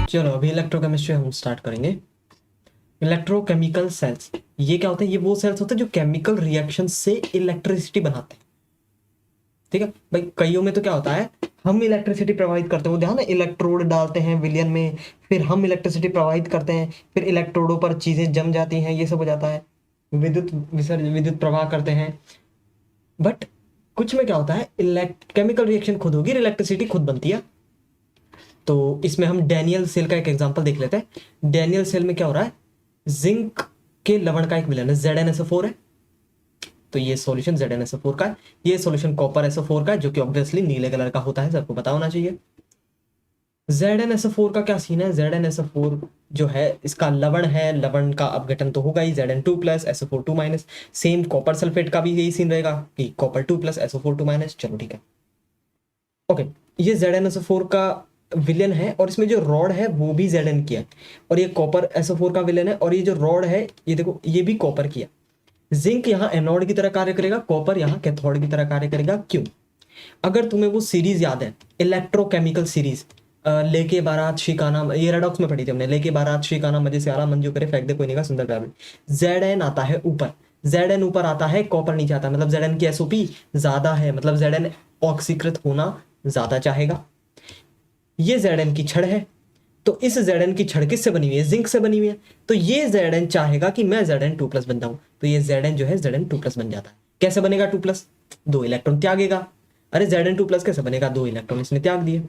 चलो अभी इलेक्ट्रोकेमिस्ट्री हम स्टार्ट करेंगे। इलेक्ट्रोकेमिकल सेल्स, ये क्या होता है? ये वो सेल्स होते हैं जो केमिकल रिएक्शन से इलेक्ट्रिसिटी बनाते हैं। ठीक है भाई, कईयों में तो क्या होता है, हम इलेक्ट्रिसिटी प्रोवाइड करते हैं, वो ध्यान है, इलेक्ट्रोड डालते हैं विलियन में, फिर हम इलेक्ट्रिसिटी प्रोवाइड करते हैं, फिर इलेक्ट्रोडों पर चीजें जम जाती हैं, ये सब हो जाता है, विद्युत विसर्जन, विद्युत प्रवाह करते हैं। बट कुछ में क्या होता है, केमिकल रिएक्शन खुद होगी, इलेक्ट्रिसिटी खुद बनती है। तो इसमें हम डैनियल सेल का एक एग्जांपल देख लेते हैं। डैनियल सेल में क्या हो रहा है, जिंक के लवण का एक विलयन है, ZnSO4 है, तो ये सॉल्यूशन ZnSO4 का है। ये सॉल्यूशन कॉपर SO4 का है, जो कि ऑब्वियसली नीले कलर का होता है, सबको पता होना चाहिए। ZnSO4 का क्या सीन है, ZnSO4 जो है इसका लवण है, लवण का अपघटन तो होगा ही, Zn2+ SO4 2-। Same copper sulphate का भी यही सीन रहेगा कि कॉपर 2+ SO4 2-। चलो ठीक है, ओके। ये ZnSO4 का विलेन है और इसमें जो रॉड है वो भी Zn की है, और ये कॉपर SO4 का विलेन है, और ये जो रॉड है ये देखो ये भी कॉपर की है। जिंक यहाँ एनोड की तरह कार्य करेगा, कॉपर यहाँ कैथोड की तरह कार्य करेगा। क्यों? अगर तुम्हें वो सीरीज याद है, इलेक्ट्रोकेमिकल सीरीज, लेके बारात शिकाना, ये रेडॉक्स में पढ़ी थी हमने, लेके बारात शिकाना मजे से आरा मंजू करे फेंक दे कोई नहीं का सुंदर प्यार। Zn आता है ऊपर, Zn ऊपर आता है, कॉपर नीचे आता है, मतलब Zn की SOP ज्यादा है, मतलब Zn ऑक्सीकृत होना ज्यादा चाहेगा। ये Zn की छड़ है, तो इस Zn की छड़ किससे बनी हुई है, जिंक से बनी हुई है, तो ये Zn चाहेगा कि मैं Zn2+ बन जाऊं, तो ये Zn जो है Zn2+ बन जाता है। कैसे बनेगा 2+? 2 इलेक्ट्रॉन त्यागेगा। अरे Zn2+ कैसे बनेगा, 2 इलेक्ट्रॉन इसने त्याग दिए,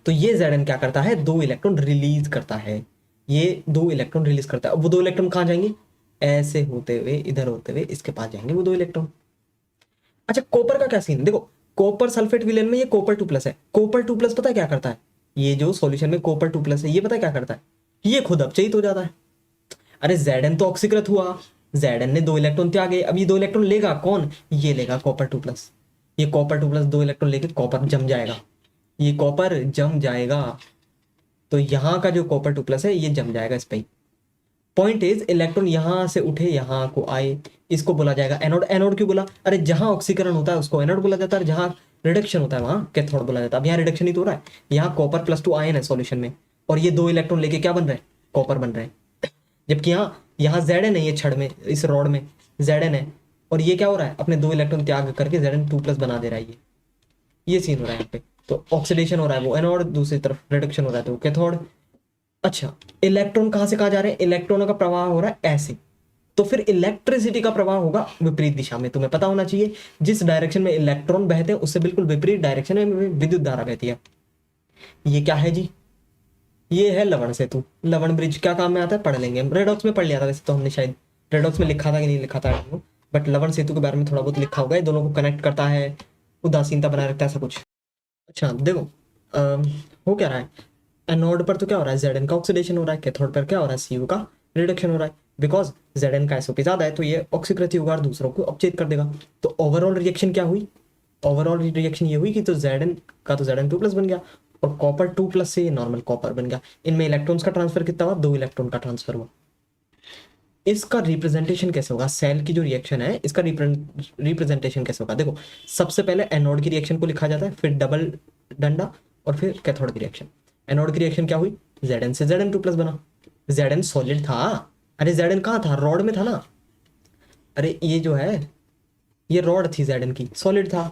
तो ये Zn क्या करता है, 2 इलेक्ट्रॉन रिलीज करता है। ये 2 इलेक्ट्रॉन रिलीज करता है। अब वो 2 इलेक्ट्रॉन कहां जाएंगे, ऐसे होते हुए, इधर होते हुए इसके पास जाएंगे वो 2 इलेक्ट्रॉन। अच्छा, कॉपर का क्या सीन, देखो कॉपर सल्फेट विलेन में ये कॉपर 2+ है। कॉपर 2+ पता है क्या करता है, ये जो सॉल्यूशन में कॉपर 2+ है, ये पता है क्या करता है, ये खुद अपचयित हो जाता है। अरे Zn तो ऑक्सीकृत हुआ, Zn ने 2 इलेक्ट्रॉन त्यागे, अब ये 2 इलेक्ट्रॉन लेगा कौन, ये लेगा कॉपर 2+। ये कॉपर 2+ 2 इलेक्ट्रॉन लेके कॉपर जम जाएगा, ये कॉपर जम जाएगा, तो यहाँ का जो कॉपर 2+ है ये जम जाएगा इस पे। पॉइंट इज, इलेक्ट्रॉन यहां से उठे यहां को आए, इसको बोला जाएगा एनोड। एनोड क्यों बोला, अरे जहां ऑक्सीकरण होता है उसको एनोड बोला जाता है, जहां रिडक्शन होता है वहां कैथोड बोला जाता है। अब यहाँ रिडक्शन ही तो हो रहा है, यहाँ कॉपर +2 आयन है सॉल्यूशन में, और ये 2 इलेक्ट्रॉन लेके क्या बन रहे हैं, कॉपर बन रहे हैं। जबकि यहाँ यहाँ Zn है, ये छड़ में इस रॉड में Zn है, और ये क्या हो रहा है, अपने 2 इलेक्ट्रॉन त्याग करके Zn2+ बना दे रहा है। ये सीन हो रहा है यहाँ पे, तो ऑक्सीडेशन हो रहा है वो एनोड, दूसरी तरफ रिडक्शन हो रहा है तो कैथोड। अच्छा, इलेक्ट्रॉन कहां से कहां जा रहे हैं, इलेक्ट्रॉनों का प्रवाह हो रहा है ऐसे, तो फिर इलेक्ट्रिसिटी का प्रवाह होगा विपरीत दिशा में। तुम्हें पता होना चाहिए, जिस डायरेक्शन में इलेक्ट्रॉन बहते हैं उससे बिल्कुल विपरीत डायरेक्शन में विद्युत धारा बहती है। ये क्या है जी, ये है लवण सेतु। लवण ब्रिज क्या काम में आता है, पढ़ लेंगे हम, रेडॉक्स में पढ़ लिया था वैसे तो हमने, शायद रेडॉक्स में लिखा था कि नहीं लिखा था, बट लवण सेतु के बारे में थोड़ा बहुत लिखा होगा। ये दोनों को कनेक्ट करता है, उदासीनता बनाए रखता है, ऐसा कुछ। अच्छा देखो, हो क्या रहा है, एनोड पर तो क्या हो रहा है, Zn का ऑक्सीडेशन हो रहा है, कैथोड पर क्या हो रहा है, Cu का रिडक्शन हो रहा है। बिकॉज Zn का SOP ज्यादा है, तो ये ऑक्सीकृत होगा और दूसरों को अपचेत कर देगा। तो ओवरऑल रिएक्शन क्या हुई, ओवरऑल रिएक्शन ये हुई कि तो Zn का तो Zn2+ बन गया, और कॉपर 2+ से ये नॉर्मल कॉपर बन गया। इनमें इलेक्ट्रॉन्स का ट्रांसफर कितना हुआ, 2 इलेक्ट्रॉन का ट्रांसफर हुआ। इसका रिप्रेजेंटेशन कैसे होगा, सेल की जो रिएक्शन है इसका रिप्रेजेंटेशन कैसे होगा, देखो सबसे पहले एनोड की रिएक्शन को लिखा जाता है, फिर डबल डंडा, और फिर कैथोड की रिएक्शन। एनोड की रिएक्शन क्या हुई, Zn से Zn2+ बना। Zn सॉलिड था, अरे Zn कहाँ था, रॉड में था ना। अरे ये जो है, ये रॉड थी Zn की, सॉलिड था,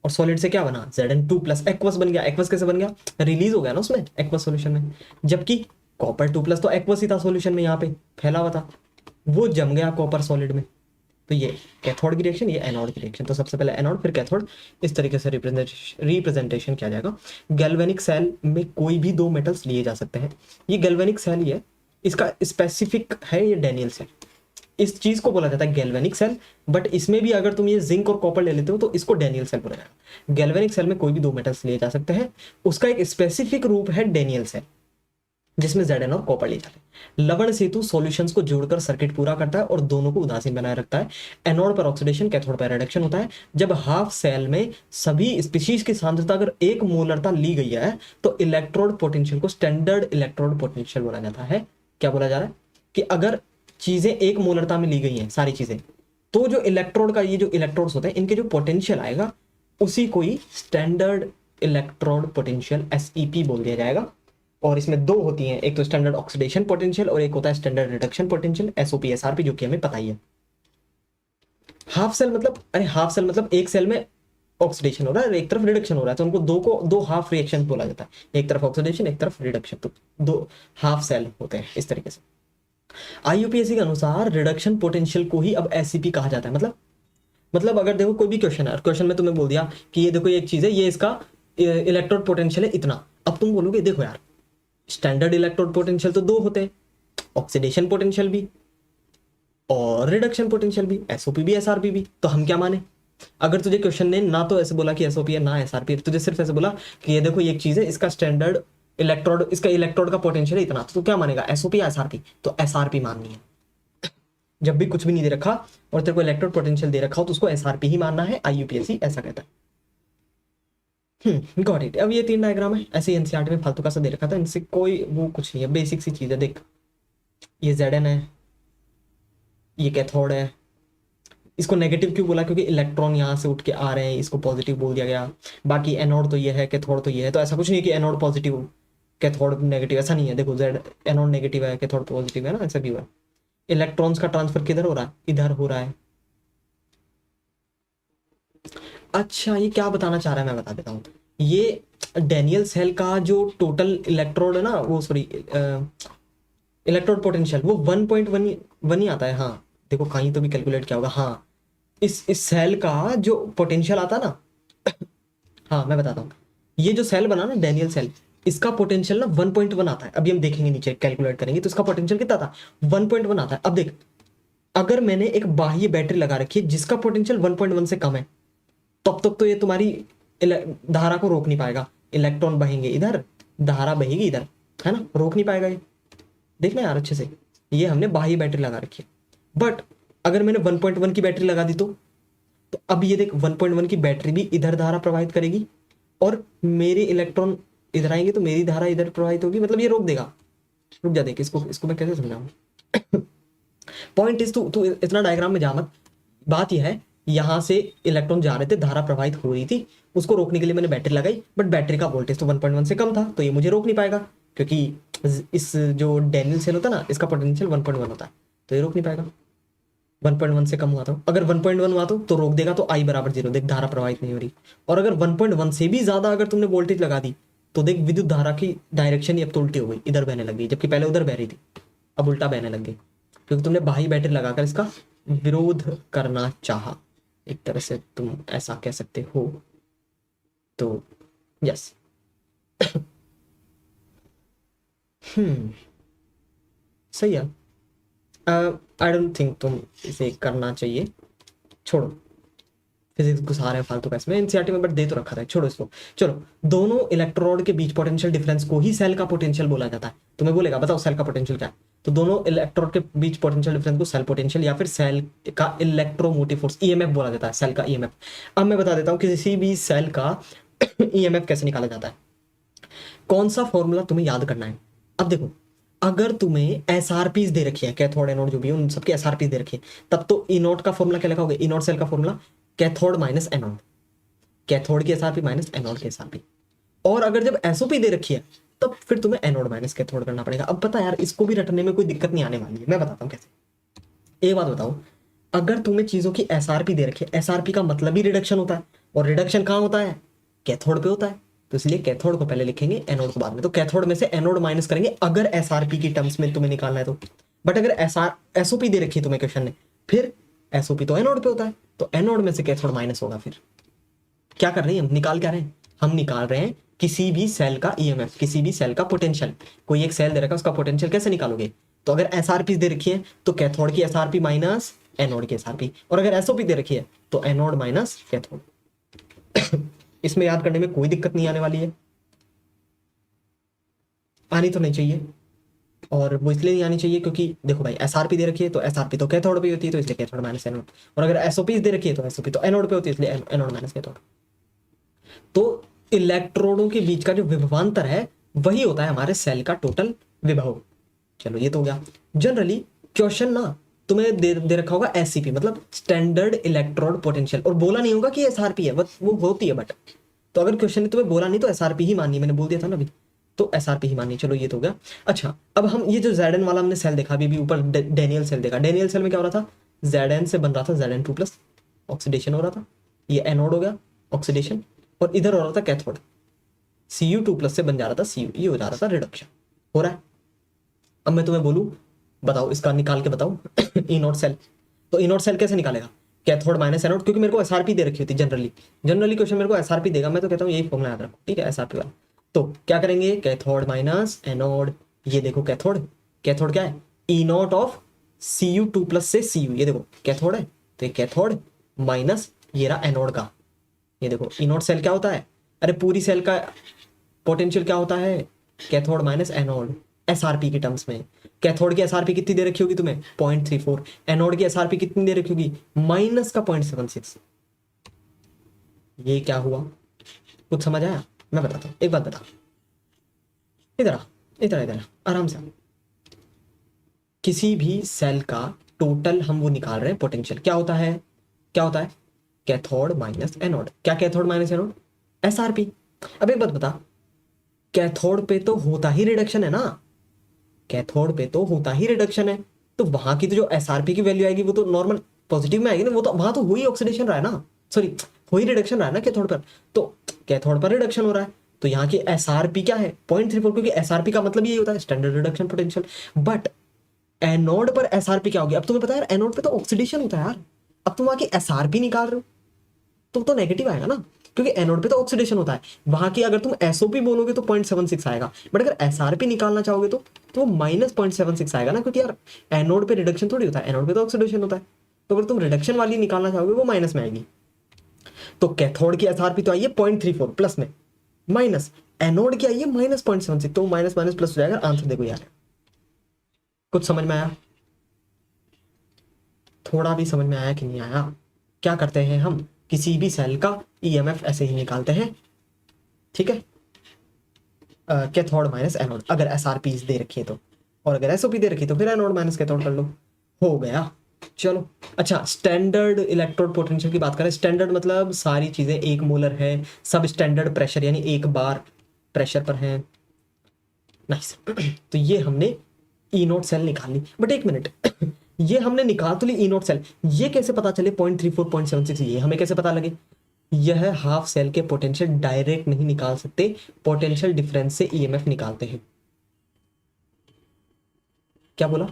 और सॉलिड से क्या बना, Zn2+ एक्वस बन गया। एक्वस कैसे बन गया, रिलीज हो गया ना उसमें एक्वस सॉल्यूशन में, जबकि कॉपर 2+ तो एक्वस ही था सॉल्यूशन में, यहाँ पे फैला हुआ था, वो जम गया कॉपर सॉलिड में। तो ये कैथोड की रिएक्शन, ये एनोड की रिएक्शन। तो सबसे पहले एनोड फिर कैथोड, इस तरीके से रिप्रेजेंटेशन किया जाएगा। गैल्वेनिक सेल में कोई भी 2 मेटल्स लिए जा सकते हैं, ये गैल्वेनिक सेल ही है, इसका स्पेसिफिक है ये डैनियल सेल, इस चीज को बोला जाता है गैल्वेनिक सेल। बट इसमें भी अगर तुम ये जिंक और कॉपर ले लेते हो तो इसको डैनियल सेल बोला जाएगा। गैल्वेनिक सेल में कोई भी 2 मेटल्स लिए जा सकते हैं, उसका एक स्पेसिफिक रूप है डैनियल सेल, जिसमें Zn और कॉपर लिए जाते हैं। लवण सेतु सॉल्यूशंस को जोड़कर सर्किट पूरा करता है और दोनों को उदासीन बनाए रखता है। एनोड पर ऑक्सीडेशन, कैथोड पर रिडक्शन होता है। जब हाफ सेल में सभी स्पीशीज की सांद्रता अगर 1 मोलरता ली गई है तो इलेक्ट्रोड पोटेंशियल को स्टैंडर्ड इलेक्ट्रोड पोटेंशियल बोला जाता है। क्या बोला जा रहा है कि अगर चीजें 1 मोलरता में ली गई हैं सारी चीजें, तो जो इलेक्ट्रोड का, ये जो इलेक्ट्रोड्स होते हैं इनके जो पोटेंशियल आएगा उसी को ही स्टैंडर्ड इलेक्ट्रोड पोटेंशियल SEP बोल दिया जाएगा। और इसमें दो होती हैं, एक तो स्टैंडर्ड ऑक्सीडेशन पोटेंशियल और एक होता है standard reduction potential, SOP SRP, जो कि हमें पता ही है। हाफ सेल मतलब, अरे हाफ सेल मतलब एक सेल में ऑक्सीडेशन हो रहा है और एक तरफ रिडक्शन हो रहा है, तो उनको दो हाफ रिएक्शन बोला जाता है, एक तरफ ऑक्सीडेशन एक तरफ रिडक्शन, तो दो हाफ सेल होते हैं इस तरीके से। आईयूपीएसी के अनुसार रिडक्शन पोटेंशियल को ही अब एससीपी कहा जाता है। मतलब अगर देखो कोई भी क्वेश्चन है और क्वेश्चन में तुम्हें बोल दिया कि ये देखो ये एक चीज है, ये इसका इलेक्ट्रोड पोटेंशियल है इतना, अब तुम बोलोगे देखो यार स्टैंडर्ड इलेक्ट्रोड पोटेंशियल तो दो होते हैं, ऑक्सीडेशन पोटेंशियल भी और रिडक्शन पोटेंशियल भी, एसओपी भी एसआरपी भी, तो हम क्या माने। अगर तुझे क्वेश्चन ने ना तो ऐसे बोला कि एसओपी है ना एसआरपी है, तुझे सिर्फ ऐसे बोला कि ये देखो ये एक चीज है, इसका स्टैंडर्ड इलेक्ट्रोड, इसका इलेक्ट्रोड का पोटेंशियल है इतना, तो क्या मानेगा, एसओपी या एसआरपी, तो एसआरपी माननी है। जब भी कुछ भी नहीं दे रखा और तेरे को इलेक्ट्रोड पोटेंशियल दे रखा हो तो उसको एसआरपी ही मानना है, आईयूपीएससी ऐसा कहता है। Got it. अब ये 3 डायग्राम है, ऐसे एनसीईआरटी में फालतू का सा दे रखा था, इनसे कोई वो कुछ नहीं है, बेसिक सी चीज है। देख ये Zn है, ये कैथोड है, इसको नेगेटिव क्यों बोला, क्योंकि इलेक्ट्रॉन यहाँ से उठ के आ रहे हैं, इसको पॉजिटिव बोल दिया गया। बाकी एनोड तो ये है, कैथोड तो ये है, तो ऐसा कुछ नहीं है कि एनोड पॉजिटिव कैथोड नेगेटिव, ऐसा नहीं है। देखो जेड एनोड नेगेटिव है कैथोड पॉजिटिव है ना, ऐसा क्यों है। इलेक्ट्रॉन्स का ट्रांसफर किधर हो रहा है, इधर हो रहा है। अच्छा ये क्या बताना चाह रहा है मैं बता देता हूँ। ये डेनियल सेल का जो टोटल इलेक्ट्रोड है ना, वो सॉरी इलेक्ट्रोड पोटेंशियल वो 1.1 ही आता है। हाँ देखो कहीं तो भी कैलकुलेट किया होगा। हाँ इस सेल का जो पोटेंशियल आता ना हाँ मैं बताता हूँ, ये जो सेल बना ना डेनियल सेल, इसका पोटेंशियल ना 1.1 आता है। अभी हम देखेंगे नीचे कैलकुलेट करेंगे तो इसका पोटेंशियल कितना था, 1.1 आता है। अब देख अगर मैंने एक बाह्य बैटरी लगा रखी है जिसका पोटेंशियल 1.1 से कम है, तब तक तो ये तुम्हारी धारा को रोक नहीं पाएगा। इलेक्ट्रॉन बहेंगे इधर, धारा बहेगी इधर, है ना, रोक नहीं पाएगा ये। देखना यार अच्छे से, ये हमने बाह्य बैटरी लगा रखी है। बट अगर मैंने 1.1 की बैटरी लगा दी तो अब ये देख 1.1 की बैटरी भी इधर धारा प्रवाहित करेगी और मेरे इलेक्ट्रॉन इधर आएंगे तो मेरी धारा इधर प्रवाहित होगी, मतलब ये रोक देगा। रुक जा देख इसको मैं कैसे समझाऊं। पॉइंट इज तू इतना डायग्राम में जा मत। बात यह है यहां से इलेक्ट्रॉन जा रहे थे, धारा प्रवाहित हो रही थी, उसको रोकने के लिए मैंने बैटरी लगाई, बट बैटरी का वोल्टेज तो 1.1 से कम था, तो ये मुझे रोक नहीं पाएगा क्योंकि इस जो डेनियल सेल होता है ना, इसका पोटेंशियल 1.1 होता है, तो ये रोक नहीं पाएगा। 1.1 से कम हुआ था, अगर 1.1 हुआ तो रोक देगा, तो I बराबर 0, देख धारा प्रवाहित नहीं हो रही। और अगर 1.1 से भी ज्यादा अगर तुमने वोल्टेज लगा दी तो देख विद्युत धारा की डायरेक्शन ही अब तो उल्टी हो गई, इधर बहने लग गई, जबकि पहले उधर बह रही थी, अब उल्टा बहने लग गई, क्योंकि तुमने बाह्य बैटरी लगाकर इसका विरोध करना चाहा, एक तरह से तुम ऐसा कह सकते हो। तो यस सही है। आई डोंट थिंक तुम इसे करना चाहिए, छोड़ो, फिजिक्स घुसा रहे हैं फालतू का इसमें, एनसीईआरटी में बट दे तो रखा था, छोड़ो इसको। चलो दोनों इलेक्ट्रोड के बीच पोटेंशियल डिफरेंस को ही सेल का पोटेंशियल बोला जाता है। तुम्हें बोलेगा बताओ सेल का पोटेंशियल क्या है, तो दोनों इलेक्ट्रोड के बीच पोटेंशियल डिफरेंस को सेल पोटेंशियल या फिर सेल का इलेक्ट्रोमोटिव फोर्स ईएमएफ बोला जाता है, सेल का ईएमएफ। अब मैं बता देता हूँ किसी भी सेल का ईएमएफ कैसे निकाला जाता है। कौन सा फॉर्मूला तुम्हें याद करना है। अब देखो अगर तुम्हें एसआरपीज दे रखी है, कैथोड एनोड जो भी है उन सबकी एसआरपीज दे रखी है, तब तो ई नोट का फॉर्मूला क्या लिखोगे, ई नोट सेल का formula cathode minus anode, cathode की एसआरपी माइनस एनोड की एसआरपी। और अगर जब एसओपी दे रखी है तब फिर तुम्हें एनोड माइनस कैथोड करना पड़ेगा। अब पता यार इसको भी रटने में कोई दिक्कत नहीं आने वाली है, मैं बताता हूँ कैसे। एक बात बताओ, अगर तुम्हें चीजों की एसआरपी दे रखी है, एसआरपी का मतलब ही रिडक्शन होता है, और रिडक्शन कहाँ होता है, कैथोड पे होता है, तो इसलिए कैथोड को पहले लिखेंगे एनोड को बाद में। तो कैथोड में से एनोड माइनस करेंगे अगर एसआरपी की टर्म्स में तुम्हें निकालना है तो। बट अगर एसओपी दे रखी है तुम्हें क्वेश्चन ने, फिर एसओपी तो एनोड पे होता है, तो एनोड में से कैथोड माइनस होगा। फिर क्या कर रहे हैं हम, निकाल क्या रहे हैं, हम निकाल रहे हैं किसी भी सेल का ईएमएफ, किसी भी सेल का पोटेंशियल। कोई एक सेल दे रखा है उसका पोटेंशियल कैसे निकालोगे, तो अगर एसआरपी दे रखी है तो कैथोड की एसआरपी माइनस एनोड की एसआरपी, और अगर एसओपी दे रखी है तो एनोड माइनस कैथोड। इसमें याद करने में कोई दिक्कत नहीं आने वाली है, आनी तो नहीं चाहिए। और वो इसलिए नहीं आनी चाहिए क्योंकि देखो भाई एसआरपी दे रखी है तो एसआरपी तो कैथोड पे होती है, तो इसलिए कैथोड माइनस एनोड। और अगर एसओपी दे रखी है तो एसओपी तो एनोड पे होती है, इसलिए एनोड माइनस कैथोड। तो इलेक्ट्रोडों के बीच का जो विभवांतर है वही होता है हमारे सेल का टोटल विभव। चलो ये तो हो गया। जनरली क्वेश्चन ना तुम्हें दे रखा होगा एससीपी, मतलब स्टैंडर्ड इलेक्ट्रोड पोटेंशियल, और बोला नहीं होगा कि एसआरपी है, वो होती है। बट तो अगर क्वेश्चन ने तुम्हें बोला नहीं तो एसआरपी ही माननी, मैंने बोल दिया था ना अभी। तो एसआरपी ही मानिए। चलो ये तो हो गया। अच्छा अब हम ये जो Zn वाला हमने सेल देखा, अभी ऊपर डेनियल सेल देखा, डेनियल सेल में क्या हो रहा था, Zn से बन रहा था Zn2+, ऑक्सीडेशन हो रहा था, ये एनोड हो गया ऑक्सीडेशन, और इधर हो रहा था कैथोड, Cu2+ से बन जा रहा था Cu, ये हो जा रहा था रिडक्शन हो रहा है। अब मैं तुम्हें बोलूं बताओ इसका निकाल के बताओ ई नॉट सेल, तो ई नॉट सेल कैसे निकालेगा, कैथोड माइनस एनोड, क्योंकि मेरे को एसआरपी दे रखी होती जनरली क्वेश्चन मेरे को एसआरपी देगा, मैं तो कहता हूँ यही फॉर्मूला याद रखो, ठीक है एसआरपी वाला। तो क्या करेंगे, कैथोड माइनस एनोड, ये देखो कैथोड, कैथोड क्या है, ई नॉट ऑफ Cu2+ से Cu, ये देखो कैथोड है, तो ये कैथोड माइनस ये रहा एनोड का, ये देखो ई नॉट सेल क्या होता है, अरे पूरी सेल का पोटेंशियल क्या होता है, कैथोड माइनस एनोड, एसआरपी के टर्म्स में। कैथोड की एसआरपी कितनी दे रखी होगी तुम्हें, 0.34, एनोड की एसआरपी कितनी दे रखी होगी, माइनस का 0.76। ये क्या हुआ, कुछ समझ आया, मैं बताता हूँ, एक बात बता, इधर आ, इधर इधर आराम से। किसी भी सेल का टोटल हम वो निकाल रहे हैं पोटेंशियल, क्या होता है, क्या होता है, कैथोड माइनस एनोड, क्या कैथोड माइनस एनोड, एसआरपी। अब एक बात बता, कैथोड पे तो होता ही रिडक्शन है ना, कैथोड पे तो होता ही रिडक्शन है, तो वहां की तो जो एसआरपी की वैल्यू आएगी वो तो नॉर्मल पॉजिटिव में आएगी ना, वो तो वहां तो हुई ऑक्सीडेशन रहा है ना, सॉरी हुई रिडक्शन रहा है ना कैथोड पर, तो कैथोड पर रिडक्शन हो रहा है, तो यहाँ की एसआरपी क्या है 0.34, क्योंकि एसआरपी का मतलब यही होता है standard reduction potential. But anode पर एसआरपी क्या होगी, अब तुम्हें पता है यार एनोड पे तो ऑक्सीडेशन होता है यार, अब तुम वहां की एसआरपी निकाल रहे हो तो नेगेटिव आएगा ना, क्योंकि एनोड पे तो ऑक्सीडेशन होता है, वहां की अगर तुम एसओपी बोलोगे तो 0.76 आएगा, बट अगर एसआरपी निकालना चाहोगे तो वो माइनस 0.76 आएगा ना, क्योंकि यार एनोड पे रिडक्शन थोड़ी होता है, एनोड पे तो ऑक्सीडेशन होता है, तो अगर तुम रिडक्शन वाली निकालना चाहोगे वो माइनस में आएगी। तो कैथोड की एसआरपी तो आई है 0.34 प्लस में, माइनस एनोड की आई है -0.76, तो माइनस माइनस प्लस हो जाएगा, आंसर देखो यार, कुछ समझ में आया, थोड़ा भी समझ में आया कि नहीं आया। क्या करते हैं हम, किसी भी सेल का ईएमएफ ऐसे ही निकालते हैं, ठीक है, कैथोड माइनस एनोड, अगर एसआरपी दे रखी है तो, और अगर एसओपी दे रखी है तो फिर एनोड माइनस कैथोड कर लो, हो गया। चलो अच्छा, स्टैंडर्ड इलेक्ट्रोड पोटेंशियल की बात करें, स्टैंडर्ड मतलब सारी चीजें एक मोलर है, सब स्टैंडर्ड प्रेशर यानी एक बार प्रेशर पर है, नाइस। तो ये हमने ई नोट सेल निकाल ली, बट एक मिनट ये हमने निकाल तो ली ई नोट सेल, ये कैसे पता चले 0.34 0.76, ये हमें कैसे पता लगे, यह हाफ सेल के पोटेंशियल डायरेक्ट नहीं निकाल सकते, पोटेंशियल डिफरेंस से ईएमएफ निकालते हैं। क्या बोला,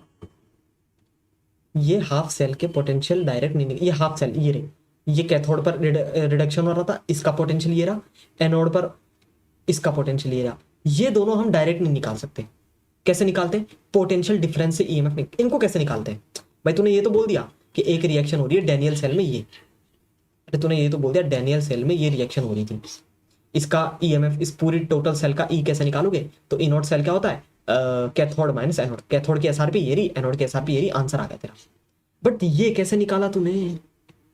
ये हाफ सेल के पोटेंशियल डायरेक्ट नहीं, ये हाफ सेल ये रही, ये कैथोड पर रिडक्शन हो रहा था, इसका पोटेंशियल ये रहा, एनोड पर इसका पोटेंशियल ये रहा, ये दोनों हम डायरेक्ट नहीं निकाल सकते, कैसे निकालते हैं, पोटेंशियल डिफरेंस से ईएमएफ, इनको कैसे निकालते हैं, भाई तूने ये तो बोल दिया कि एक रिएक्शन हो रही है डेनियल सेल में, ये अरे तूने ये तो बोल दिया डेनियल सेल में ये रिएक्शन हो रही थी, इसका ईएमएफ, इस पूरी टोटल सेल का ई कैसे निकालोगे, तो ई नॉट सेल क्या होता है, कैथोड माइनस एनोड, कैथोड की एसआरपी ये रही, एनोड की एसआरपी ये रही, आंसर आ गया तेरा। बट ये कैसे निकाला तूने,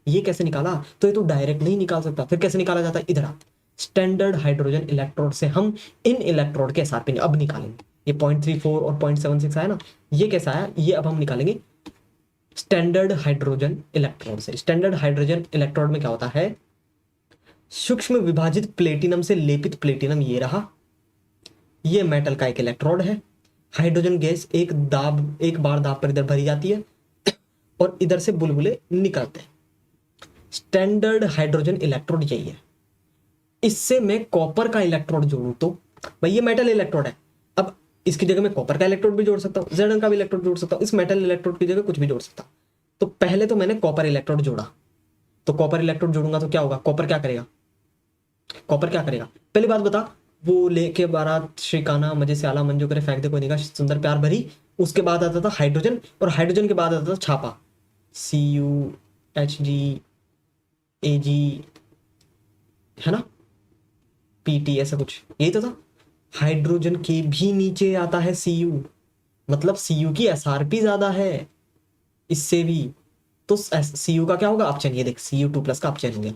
ये कैसे निकाला, तो ये तो डायरेक्ट नहीं निकाल सकता, फिर कैसे निकाला जाता है, इधर आ, स्टैंडर्ड हाइड्रोजन इलेक्ट्रोड से हम इन इलेक्ट्रोड के एसआरपी अब निकालेंगे, ये 0.34 और 0.76 आया ना, ये कैसा आया, ये अब हम निकालेंगे स्टैंडर्ड हाइड्रोजन इलेक्ट्रोड से। स्टैंडर्ड हाइड्रोजन इलेक्ट्रोड में क्या होता है, सूक्ष्म विभाजित प्लेटिनम से लेपित प्लेटिनम ये रहा, ये मेटल का एक इलेक्ट्रोड है, हाइड्रोजन गैस एक बार दाब पर इधर भरी जाती है और इधर से बुलबुले निकलते हैं, स्टैंडर्ड हाइड्रोजन इलेक्ट्रोड यही है। इससे मैं कॉपर का इलेक्ट्रोड जोड़ूं तो भाई ये मेटल इलेक्ट्रोड है, अब इसकी जगह मैं कॉपर का इलेक्ट्रोड भी जोड़ सकता हूँ, Zn का भी इलेक्ट्रोड जोड़ सकता हूँ, इस मेटल इलेक्ट्रोड की जगह कुछ भी जोड़ सकता हूँ। तो पहले तो मैंने कॉपर इलेक्ट्रोड जोड़ा, तो कॉपर इलेक्ट्रोड जोड़ूंगा तो क्या होगा, कॉपर क्या करेगा, कॉपर क्या करेगा, पहली बात बता, वो लेके बारात शिकाना मजे से आला मंजो करे फेंक दे कोई निगाह सुंदर प्यार भरी, उसके बाद आता था हाइड्रोजन, और हाइड्रोजन के बाद आता था छापा, CuHg Ag है ना, PT ऐसा कुछ, यही तो था। हाइड्रोजन के भी नीचे आता है Cu, मतलब Cu की एसआरपी ज्यादा है इससे भी, तो Cu का क्या होगा अपचयन, ये देख Cu2+ का अपचयन हो गया,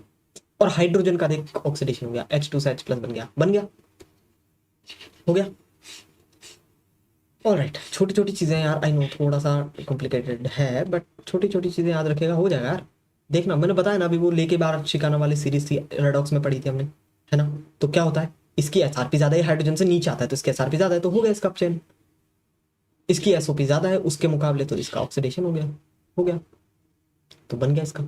और हाइड्रोजन का देख ऑक्सीडेशन हो गया, H2 से H+ बन गया, हो गया। ऑलराइट, छोटी छोटी चीजें यार, आई नो थोड़ा सा कॉम्प्लिकेटेड है, बट छोटी छोटी चीजें याद रखेगा, हो जाएगा यार, देखना मैंने बताया ना अभी वो लेके बार शिकाना वाली सीरीज थी, रेडॉक्स में पढ़ी थी हमने, है ना, तो क्या होता है, इसकी एसआरपी ज्यादा है, हाइड्रोजन से नीचे आता है तो इसकी एसआरपी ज्यादा है, तो हो गया इसका चेन। इसकी एसओपी ज्यादा है उसके मुकाबले, तो इसका ऑक्सीडेशन हो गया, तो बन गया इसका।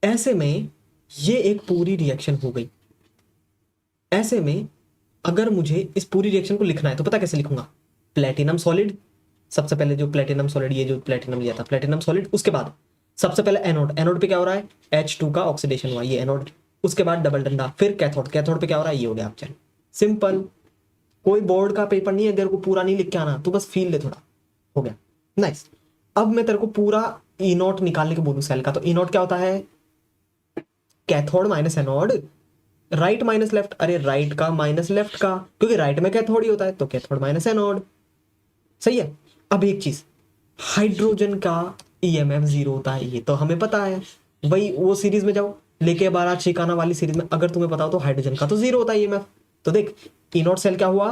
ऐसे में ये एक पूरी रिएक्शन हो गई। ऐसे में अगर मुझे इस पूरी रिएक्शन को लिखना है तो पता कैसे लिखूंगा? प्लेटिनम सॉलिड, सबसे पहले जो प्लेटिनम सॉलिड, ये जो प्लेटिनम लिया था प्लेटिनम सॉलिड, उसके बाद सबसे पहले एनोड, एनोड पे क्या हो रहा है? H2 का ऑक्सीडेशन हुआ, ये एनोड। उसके बाद डबल डंडा, फिर कैथोड, कैथोड पे क्या हो रहा है? ये हो गया ऑप्शन। सिंपल, कोई बोर्ड का पेपर नहीं है, अगर को पूरा नहीं लिख के आना, तो बस फील ले थोड़ा, हो गया। नाइस। अब मैं तेरे को पूरा ई नॉट निकालने के बोलूं सेल का, तो ई नॉट क्या होता है? Cathode minus anode, right minus left, अरे राइट का माइनस लेफ्ट का, क्योंकि राइट में कैथोड ही होता है, तो कैथोड माइनस एनोड। सही है। अब एक चीज, हाइड्रोजन का ईएमएफ 0 होता है, ये तो हमें पता है। वही वो सीरीज में जाओ, लेके बारात शिकाना वाली सीरीज में, अगर तुम्हें पता हो तो हाइड्रोजन का तो 0 होता है ईएमएफ। तो देख, ई नॉट सेल क्या हुआ?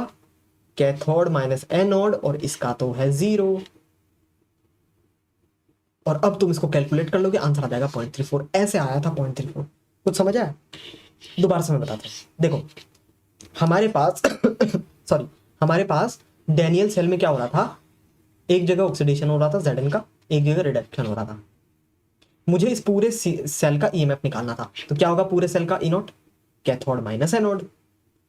कैथोड माइनस एनोड, और इसका तो है 0। और अब तुम इसको कैलकुलेट कर लोगे, आंसर आ जाएगा 0.34। ऐसे आया था 0.34। कुछ समझ आया? दोबारा से मैं बताता हूँ। देखो, हमारे पास सॉरी, हमारे पास डैनियल सेल में क्या हो रहा था? एक जगह ऑक्सीडेशन हो रहा था Zn का, एक जगह रिडक्शन हो रहा था। मुझे इस पूरे सेल का ईएमएफ निकालना था, तो क्या होगा पूरे सेल का? E not cathode minus anode.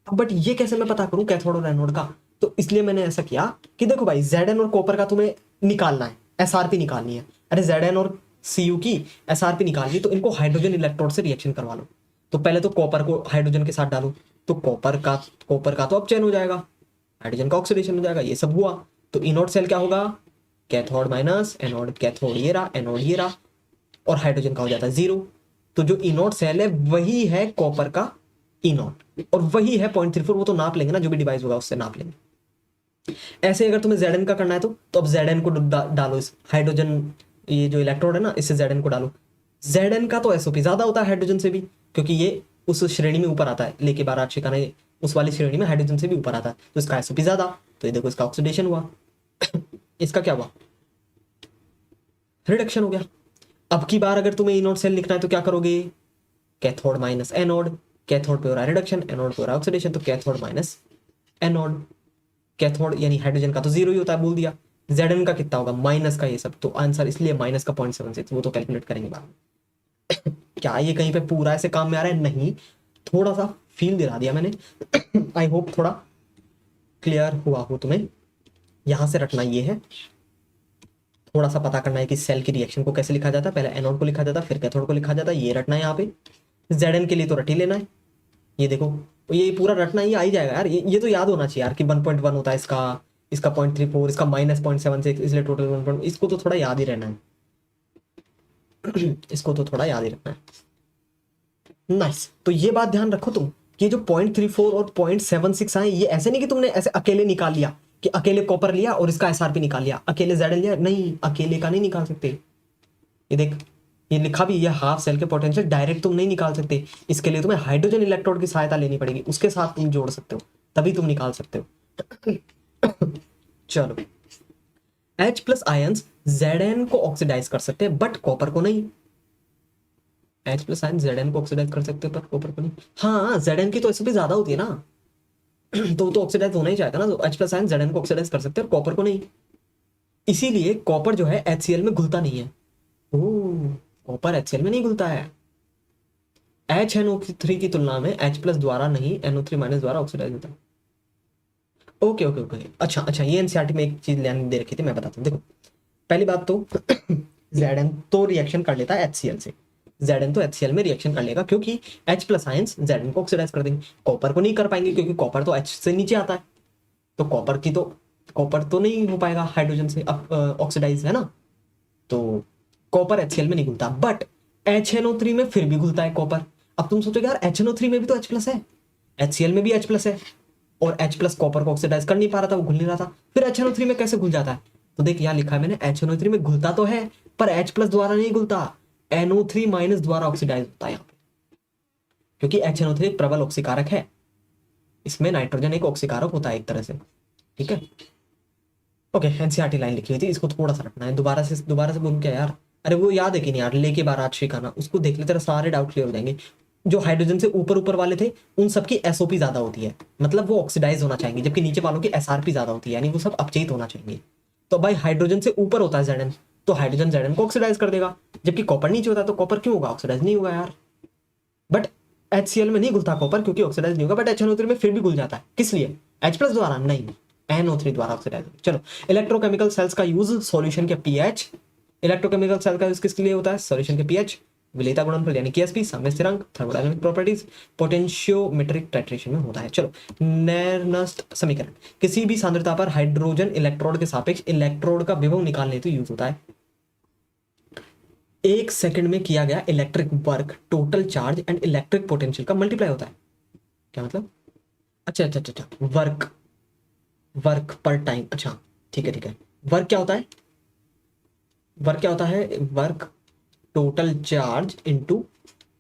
But ये कैसे मैं पता करूं कैथोड और एनोड का? तो इसलिए मैंने ऐसा किया कि देखो भाई, Zn और कॉपर का तुम्हें निकालना है, एसआरपी निकालनी है। अरे Zn और Cu की एसआरपी निकालनी, तो इनको हाइड्रोजन इलेक्ट्रोड से रिएक्शन करवा लो। तो पहले तो कॉपर को हाइड्रोजन के साथ डालो, तो कॉपर का तो अपचयन हो जाएगा, हाइड्रोजन का ऑक्सीडेशन हो जाएगा, ये सब हुआ। तो ई नॉट सेल क्या होगा? कैथोड माइनस एनोड, कैथोड ये रहा, एनोड ये रहा, और हाइड्रोजन का हो जाता है 0। तो जो ई नॉट सेल है वही है कॉपर का ई नॉट, और वही है 0.34। वो तो नाप लेंगे ना, जो भी डिवाइस होगा उससे नाप लेंगे। ऐसे अगर तुम्हें Zn का करना है तो अब Zn को डालो, इस हाइड्रोजन, ये जो इलेक्ट्रोड है ना, इससे Zn को डालो। Zn का तो एसओपी ज्यादा होता है हाइड्रोजन से भी, क्योंकि ये उस श्रेणी में ऊपर आता है, लेके बारह शिकाना उस वाली श्रेणी में हाइड्रोजन से भी ऊपर आता है, तो इसका एसओपी ज्यादा। तो ये देखो, इसका ऑक्सीडेशन हुआ इसका क्या हुआ? रिडक्शन हो गया। अब की बार अगर तुम्हें ई नॉट सेल लिखना है तो क्या करोगे? कैथोड माइनस एनोड, कैथोड पे हो रहा है रिडक्शन, एनोड पे हो रहा है ऑक्सीडेशन, तो कैथोड माइनस एनोड। कैथोड यानी हाइड्रोजन का तो 0 ही होता है, बोल दिया। Zn का कितना होगा? माइनस का, ये सब तो आंसर इसलिए माइनस का 0.76, वो तो कैलकुलेट करेंगे बाद में। क्या ये कहीं पे पूरा ऐसे काम में आ रहा है? नहीं, थोड़ा सा फील दिला दिया मैंने। आई होप थोड़ा क्लियर हुआ हो तुम्हें। यहां से रटना ये है, थोड़ा सा पता करना है कि सेल की रिएक्शन को कैसे लिखा जाता है। पहले एनोड को लिखा जाता है, फिर कैथोड को लिखा जाता है, ये रटना है यहाँ पे। Zn के लिए तो रट ही लेना है। ये देखो, ये पूरा रटना ही आ ही जाएगा यार, ये तो याद होना चाहिए यार कि 1.1 होता है इसका, इसका 0.34, इसका माइनस 0.76, इसलिए टोटल 1. इसको तो थोड़ा याद ही रहना है। इसको तो थोड़ा याद ही रखना है। नाइस। तो ये बात ध्यान रखो तुम कि जो 0.34 और 0.76 आए, ये ऐसे नहीं कि तुमने ऐसे अकेले निकाल लिया, कि अकेले कॉपर लिया और इसका एसआरपी निकाल लिया, अकेले Zn लिया, नहीं, अकेले का नहीं निकाल सकते। ये देख, ये लिखा भी, ये हाफ सेल के पोटेंशियल डायरेक्ट तुम नहीं निकाल सकते, इसके लिए तुम्हें हाइड्रोजन इलेक्ट्रोड की सहायता लेनी पड़ेगी, उसके साथ तुम जोड़ सकते हो, तभी तुम निकाल सकते हो। चलो, H प्लस आयंस Zn को ऑक्सीडाइज कर सकते हैं बट कॉपर को नहीं। H प्लस आयन Zn को ऑक्सीडाइज कर सकते हैं पर कॉपर को नहीं। हाँ, Zn की तो एसओपी ज्यादा होती है ना, तो ऑक्सीडाइज होना ही चाहता ना, तो H प्लस आयन Zn को ऑक्सीडाइज कर सकते हैं और कॉपर को नहीं। इसीलिए कॉपर जो है HCl में घुलता नहीं है। ओह, कॉपर HCl में नहीं घुलता है। HNO3 की तुलना में H प्लस द्वारा नहीं, NO3 माइनस द्वारा ऑक्सीडाइज होता है। ओके ओके ओके, अच्छा अच्छा, ये एनसीईआरटी में एक चीज ध्यान दे रखी थी, मैं बताता हूँ। देखो, पहली बात तो Zn तो रिएक्शन कर लेता है HCl से, Zn तो HCl में रिएक्शन कर लेगा, क्योंकि H प्लस आयंस Zn को ऑक्सीडाइज कर देंगे। कॉपर को नहीं कर पाएंगे, क्योंकि कॉपर तो H से नीचे आता है, तो कॉपर तो नहीं हो पाएगा हाइड्रोजन से ऑक्सीडाइज, है ना। तो कॉपर HCl में नहीं घुलता, बट HNO3 में फिर भी घुलता है कॉपर। अब तुम सोचोगे यार, HNO3 में भी तो H प्लस है, HCl में भी H प्लस है, और H प्लस कॉपर को ऑक्सीडाइज कर नहीं पा रहा था, वो घुल नहीं रहा था, फिर HNO3 में कैसे घुल जाता है? तो देख, यहाँ लिखा है मैंने, HNO3 में घुलता तो है पर H प्लस द्वारा नहीं घुलता, NO3 माइनस द्वारा ऑक्सीडाइज होता है यहाँ पे, क्योंकि HNO3 एक प्रबल ऑक्सीकारक है, इसमें नाइट्रोजन एक ऑक्सीकारक होता है एक तरह से, ठीक है। ओके, एनसीईआरटी लाइन लिखी हुई थी, इसको थोड़ा सा रखना है। दोबारा से बोलूं क्या यार? अरे वो याद है कि नहीं यार, लेके बारात शिकाना, उसको देख ले, तेरा सारे डाउट क्लियर हो जाएंगे। जो हाइड्रोजन से ऊपर ऊपर वाले थे उन सबकी एसओपी ज्यादा होती है, मतलब वो ऑक्सीडाइज होना चाहेंगे, जबकि नीचे वालों की एसआरपी ज्यादा होती है, यानी वो सब अपचयित होना चाहिए। तो भाई हाइड्रोजन से ऊपर होता है Zn, तो हाइड्रोजन Zn को ऑक्सीडाइज कर देगा, जबकि कॉपर नीचे होता है, तो कॉपर क्यों होगा, ऑक्सीडाइज नहीं होगा यार। बट HCl में नहीं घुलता कॉपर, क्योंकि ऑक्सीडाइज नहीं होगा, बट HNO3 में फिर भी घुल जाता है, किस लिए, H+ द्वारा नहीं, NO3 द्वारा ऑक्सीडाइज। चलो, इलेक्ट्रोकेमिकल सेल्स का यूज सॉल्यूशन के पीएच, इलेक्ट्रोकेमिकल सेल का यूज किसके लिए होता है, सॉल्यूशन के पीएच, विलेयता गुणनफल यानी Ksp, साम्य स्थिरांक, थर्मोडायनामिक प्रॉपर्टीज, पोटेंशियोमेट्रिक टाइट्रेशन में होता है। चलो, नेर्नस्ट समीकरण, किसी भी सांद्रता पर हाइड्रोजन इलेक्ट्रोड के सापेक्ष इलेक्ट्रोड का विभव निकालने हेतु यूज होता है। 1 सेकंड में किया गया electric work total charge and electric potential का मल्टीप्लाई होता है। क्या मतलब, अच्छा, वर्क पर टाइम, अच्छा ठीक है। वर्क क्या होता है, work total charge into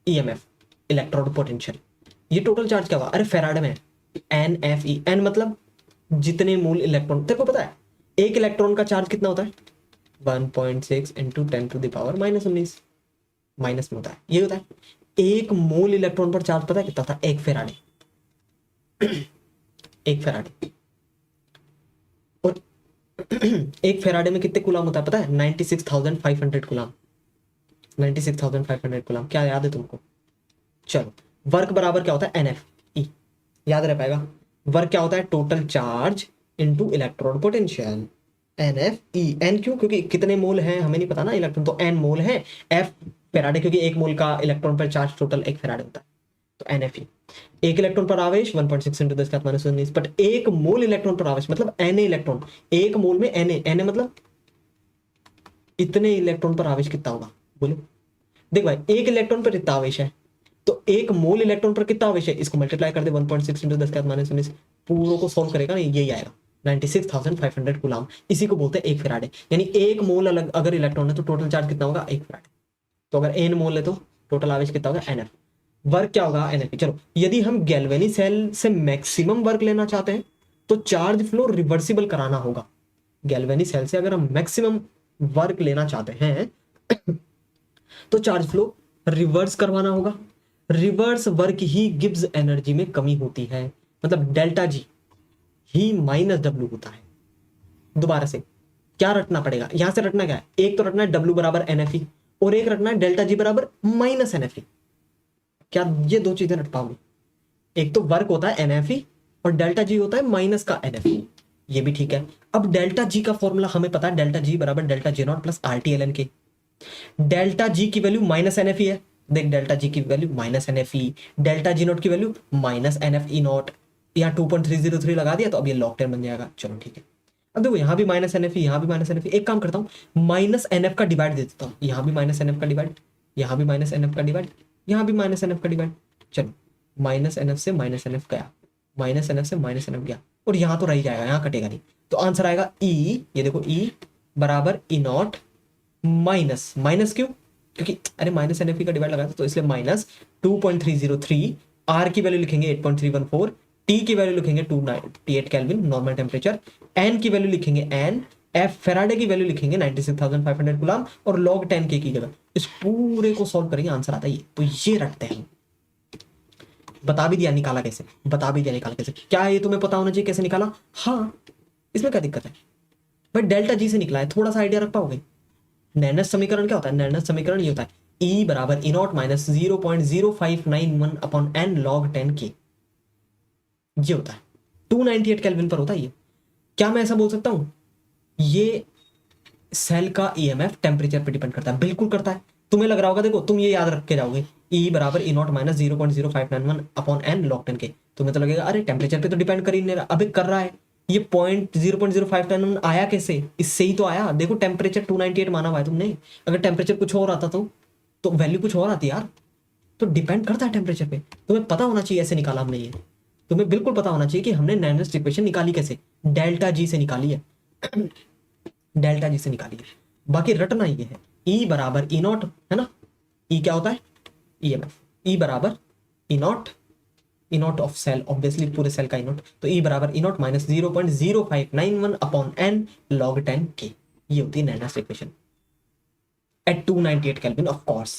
EMF, electrode potential. ये टोटल चार्ज क्या हुआ, अरे फेराडे में NFe, n मतलब जितने मूल इलेक्ट्रॉन, तेरे को पता है एक इलेक्ट्रॉन का चार्ज कितना होता है, 1.6 इंटू 10⁻⁻19 माइनस में होता है, ये होता है एक मोल इलेक्ट्रॉन पर चार्ज, पता है कितना था, एक फेराडे एक फेराडे। और एक फेराडे में कितने कूलाम होता है पता है, 96,500 कूलाम, 96,500 कूलाम। क्या याद है तुमको, चलो, वर्क बराबर क्या होता है, NFe, याद रह पाएगा। वर्क क्या होता है, total charge into electrode potential, NFe। n क्यों, क्योंकि कितने मोल हैं हमें नहीं पता ना, इलेक्ट्रॉन तो n मोल है, f फेराडे, क्योंकि एक मोल का इलेक्ट्रॉन पर चार्ज टोटल एक फेराडे होता है, तो NFe। एक इलेक्ट्रॉन पर आवेश 1.6 × 10⁻⁻19, बट एक मोल इलेक्ट्रॉन पर आवेश मतलब Na इलेक्ट्रॉन, एक मोल में Na मतलब इतने इलेक्ट्रॉन पर आवेश कितना होगा, बोलो। देख भाई, एक इलेक्ट्रॉन पर इतना आवेश है, तो एक मोल इलेक्ट्रॉन पर कितना आवेश है, इसको मल्टीप्लाई कर दे 1.6 × 10⁻⁻19, पूरों को सॉल्व करेगा ना, यही आएगा 96,500 कूलाम। इसी को बोलते हैं एक फेराडे, यानी एक मोल अलग अगर इलेक्ट्रॉन है तो टोटल चार्ज कितना होगा, एक फेराडे। तो अगर n मोल है तो टोटल आवेश कितना होगा, NF। वर्क क्या होगा, NF। चलो, यदि हम गैल्वेनी सेल से मैक्सिमम वर्क लेना चाहते हैं तो चार्ज फ्लो रिवर्सिबल कराना होगा। गैल्वेनी सेल से अगर हम मैक्सिमम वर्क लेना चाहते हैं तो चार्ज फ्लो रिवर्स करवाना होगा। रिवर्स वर्क ही गिब्स एनर्जी में कमी होती है, मतलब डेल्टा जी ही माइनस डब्ल्यू होता है। दोबारा से क्या रटना पड़ेगा, यहां से रटना क्या है, एक तो रटना है डब्ल्यू बराबर NFe और एक रटना है डेल्टा जी बराबर माइनस NFe। क्या ये दो चीजें रट पाओगे, एक तो वर्क होता है NFe और डेल्टा जी होता है माइनस का NFe, ये भी ठीक है। अब डेल्टा जी का फॉर्मूला हमें पता है, डेल्टा जी बराबर delta J not plus RT ln के। डेल्टा जी की वैल्यू माइनस NFe है, देख डेल्टा जी की value minus NFe, delta G not की वैल्यू माइनस NFe नॉट, यहाँ 2.303 लगा दिया तो अब ये लॉग 10 बन जाएगा। चलो ठीक है, अब देखो यहाँ भी माइनस NFe, यहाँ भी माइनस NFe, एक काम करता हूँ माइनस NF का डिवाइड दे देता हूँ, यहाँ भी माइनस NF का डिवाइड, यहाँ भी माइनस NF का डिवाइड, यहाँ भी माइनस NF का डिवाइड। चलो, माइनस NF से माइनस NF गया, माइनस NF से माइनस NF गया, और यहाँ तो रह जाएगा, यहाँ कटेगा नहीं, तो आंसर आएगा E, ये देखो E बराबर E नॉट माइनस, माइनस क्यों, क्योंकि अरे माइनस NFe का डिवाइड लगा था तो इसलिए माइनस 2.303, R की वैल्यू लिखेंगे 8.314, T की वैल्यू लिखेंगे 298 केल्विन नॉर्मल टेम्परेचर, N की वैल्यू लिखेंगे N, F फेराडे की वैल्यू लिखेंगे 96,500 कूलाम और log 10 के की जगह इस पूरे को सॉल्व करेंगे, आंसर आता है ये। तो ये रखते हैं, बता भी दिया निकाला कैसे, बता भी दिया निकाला कैसे, क्या ये तुम्हें पता होना चाहिए कैसे निकाला, हाँ इसमें क्या दिक्कत है भाई, डेल्टा जी से निकला है, थोड़ा सा आइडिया रख पाओगे। नैनस समीकरण क्या होता है, नैनस समीकरण ये होता है E बराबर E not minus 0.0591 upon n log 10 के, ये होता है 298 केल्विन पर होता है ये। क्या मैं ऐसा बोल सकता हूं ये सेल का EMF टेम्परेचर पे डिपेंड करता है, बिल्कुल करता है। तुम्हें लग रहा होगा, देखो तुम ये याद रख के जाओगे E बराबर E not minus 0.0591 upon n log 10 के, तुम्हें तो लगेगा अरे टेम्परेचर पे तो डिपेंड कर ही नहीं रहा, अबे कर रहा है। ये 0.0591 आया कैसे, इससे ही तो आया, देखो टेम्परेचर 298 माना हुआ है तुमने, अगर टेम्परेचर कुछ और आता तो वैल्यू कुछ और आती यार, तो डिपेंड करता है टेम्परेचर पे। तुम्हें पता होना चाहिए ऐसे निकाला हमने ये, तुम्हें बिल्कुल पता होना चाहिए कि हमने नैनस इक्वेशन निकाली कैसे, डेल्टा जी से निकाली है डेल्टा जी से निकाली है, बाकी रटना ये है E बराबर E नॉट है ना, E क्या होता है EMF, E बराबर E not of cell, obviously पूरे सेल का E नॉट, तो E बराबर E not minus 0.0591 upon n log 10 के, ये होती है नैनस equation at 298 kelvin of course.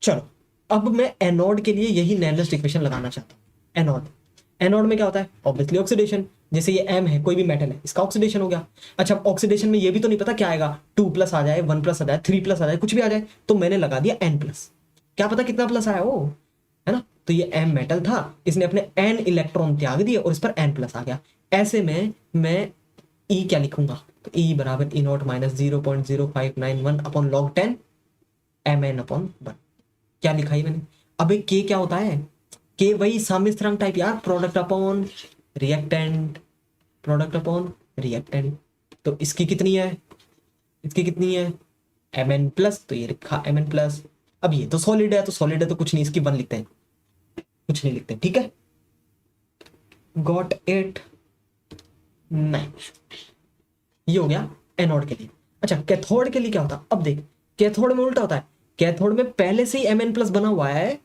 चलो अब मैं एनोड के लिए यही नेलस्ट इक्वेशन लगाना चाहता हूँ। एनोड में क्या होता है, ऑब्वियसली ऑक्सीडेशन। जैसे ये एम है, कोई भी मेटल है, इसका ऑक्सीडेशन हो गया। अच्छा, ऑक्सीडेशन में ये भी तो नहीं पता क्या आएगा, 2+ आ जाए, 1+ आ जाए, 3+ आ जाए, कुछ भी आ जाए, तो मैंने लगा दिया N+। क्या पता कितना प्लस आया वो, है ना। तो ये एम मेटल था, इसने अपने N इलेक्ट्रॉन त्याग दिए और इस पर N+ आ गया। ऐसे में मैं E क्या लिखूंगा, तो E बराबर E0 minus 0.0591 upon log 10 Mn/1। क्या लिखा है मैंने। अबे के क्या होता है, के वही साम्य स्थिरांक टाइप यार, रिएक्टेंट प्रोडक्ट अपॉन रिएक्टेंट। तो इसकी कितनी है, इसकी कितनी है Mn+, तो ये लिखा Mn+। अब ये तो सॉलिड है, तो सॉलिड है तो कुछ नहीं, इसकी 1 लिखते हैं, कुछ नहीं लिखते, ठीक है। Got it. नहीं, ये हो गया एनोड के लिए। अच्छा, कैथोड के लिए क्या होता है, अब देख, कैथोड में उल्टा होता है। कैथोड में पहले से ही Mn+ बना हुआ है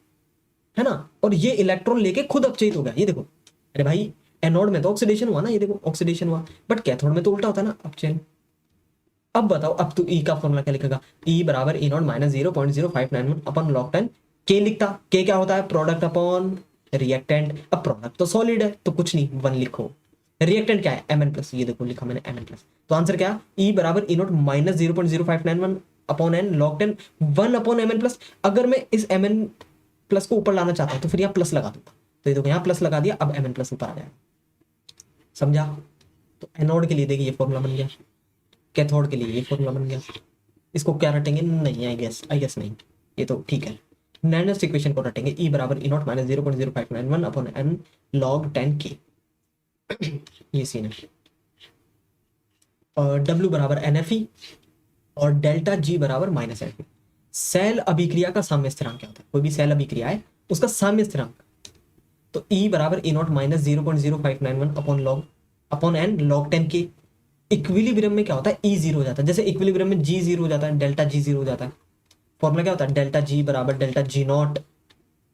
ना, और ये इलेक्ट्रॉन लेके खुद अपचयित हो गया, ये देखो। अरे भाई, एनोड में तो ऑक्सीडेशन हुआ ना, ये देखो ऑक्सीडेशन हुआ, बट कैथोड में तो उल्टा होता है ना, अपचयन। अब बताओ, अब तू ई का फॉर्मूला क्या लिखेगा, ई बराबर E0 माइनस 0.0591 अपन log 10 के लिखता। के क्या होता है, प्रोडक्ट अपॉन रिएक्टेंट। अब प्रोडक्ट तो सॉलिड है तो कुछ नहीं, 1 लिखो। रिएक्टेंट क्या है, Mn+, ये देखो लिखा मैंने Mn+। तो आंसर क्या, ई बराबर E0 minus 0.0591 upon n log 10 1 upon Mn+। अगर मैं इस Mn+ को ऊपर लाना चाहता हूँ तो फिर यहाँ प्लस लगा दूंगा, तो ये देखो यहाँ प्लस लगा दिया, अब Mn+ ऊपर आ जाएगा, समझा। तो एनोड के लिए देखिए ये फॉर्मूला बन गया, कैथोड के लिए ये फॉर्मूला बन गया। इसको क्या रटेंगे, नहीं, आई गेस नहीं, ये तो ठीक है। नेक्स्ट इक्वेशन को रटेंगे, ई बराबर E0 minus 0.0591 upon n log 10 k। ये सीन है। और W बराबर NFe और डेल्टा G बराबर -Fe। सेल अभिक्रिया का साम्य स्थिरांक क्या होता है, कोई भी सेल अभिक्रिया है उसका साम्य स्थिरांक, तो E बराबर E0 minus 0.0591 upon n log 10 k। Equilibrium में क्या होता है, E 0 हो जाता है, जैसे इक्विलिब्रियम में G 0 हो जाता है, डेल्टा G 0 हो जाता है। फॉर्मूला क्या होता है, डेल्टा G बराबर delta G0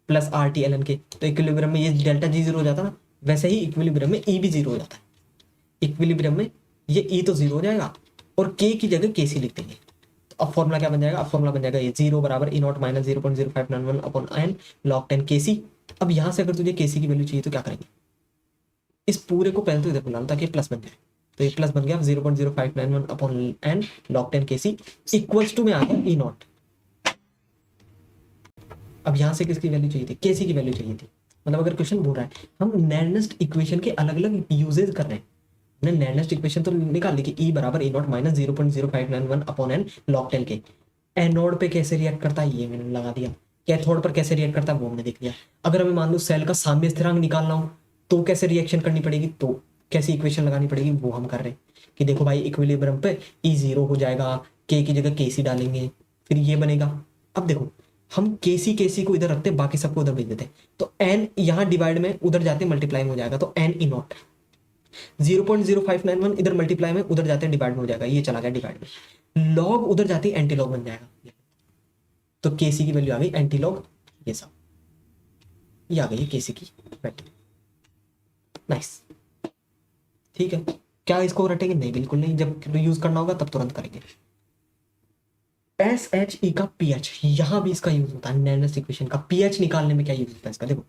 plus RT ln के। तो इक्विलिब्रियम में ये डेल्टा G 0 हो जाता है ना, वैसे ही इक्विलिब्रियम में E भी 0 हो जाता है। इक्विलिब्रियम में ये E तो 0 हो जाएगा और K की जगह KC लिख देंगे। तो अब फॉर्मूला क्या बन जाएगा, अब फॉर्मूला बन जाएगा ये 0 बराबर E0 minus 0.0591 upon n log 10 KC। अब यहाँ से अगर तुझे KC की वैल्यू चाहिए तो क्या करेंगे, इस पूरे को पहले तो इधर बुला लो ताकि प्लस बन जाए। तो ये प्लस बन गया 0.0591 upon n log 10 KC equals to में आ गया E0। अब यहाँ से किसकी वैल्यू चाहिए थी, KC की वैल्यू चाहिए थी। मतलब अगर क्वेश्चन बोल रहा है हम नेरनेस्ट इक्वेशन के अलग अलग यूजेज कर रहे हैं, हमने नेरनेस्ट इक्वेशन तो निकाल ली कि E बराबर E0 minus 0.0591 upon n log 10 के। एनोड पे कैसे रिएक्ट करता है ये मैंने लगा दिया, कैथोड पर कैसे रिएक्ट करता है वो हमने देख लिया। अगर हमें मान लो सेल का साम्य स्थिरांक निकालना हो तो कैसे रिएक्शन करनी पड़ेगी, तो कैसी इक्वेशन लगानी पड़ेगी वो हम कर रहे हैं कि देखो भाई इक्विलिब्रियम पे E 0 हो जाएगा, K की जगह KC डालेंगे, फिर ये बनेगा। अब देखो हम KC को इधर रखते, बाकी सबको उधर भेज देते, तो n यहाँ डिवाइड में उधर जाते मल्टीप्लाई में हो जाएगा, तो n E0 0.0591 इधर मल्टीप्लाई में उधर जाते डिवाइड में हो जाएगा, ये चला गया डिवाइड में, लॉग उधर जाते एंटी लॉग बन जाएगा। तो KC की वैल्यू आ गई एंटी लॉग, ये सब ये आ गई KC की वैल्यू। नाइस, ठीक है। क्या इसको रटेंगे, नहीं बिल्कुल नहीं, जब यूज करना होगा तब तुरंत करेंगे। SHE का pH, यहां भी इसका यूज होता है, नेरनेस्ट इक्वेशन का pH निकालने में क्या यूज होता है इसका, देखो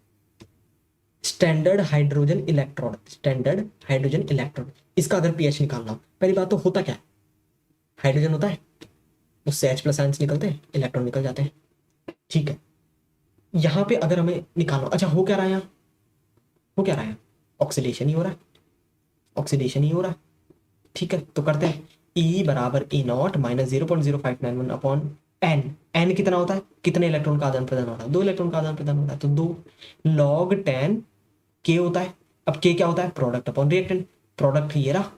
standard hydrogen electrode, standard hydrogen electrode, इसका अगर pH निकालना हो, पहली बात तो होता क्या है, हाइड्रोजन होता है, उससे H+ आयंस निकलते हैं, इलेक्ट्रॉन निकल जाते हैं, ठीक है। यहां पे अगर हमें निकालना, अच्छा हो क्या रहा है, हो क्या रहा है, ऑक्सीडेशन ही हो रहा है, ऑक्सीडेशन ही हो रहा है, ठीक है। तो करते हैं E बराबर E0 minus 0.0591 upon n। n कितना होता है, कितने इलेक्ट्रॉन का आदान प्रदान होता है, 2 इलेक्ट्रॉन का आदान प्रदान होता है, तो 2 log 10 K होता है। अब K क्या होता है, प्रोडक्ट अपॉन रिएक्टेंट, प्रोडक्ट ये रहा,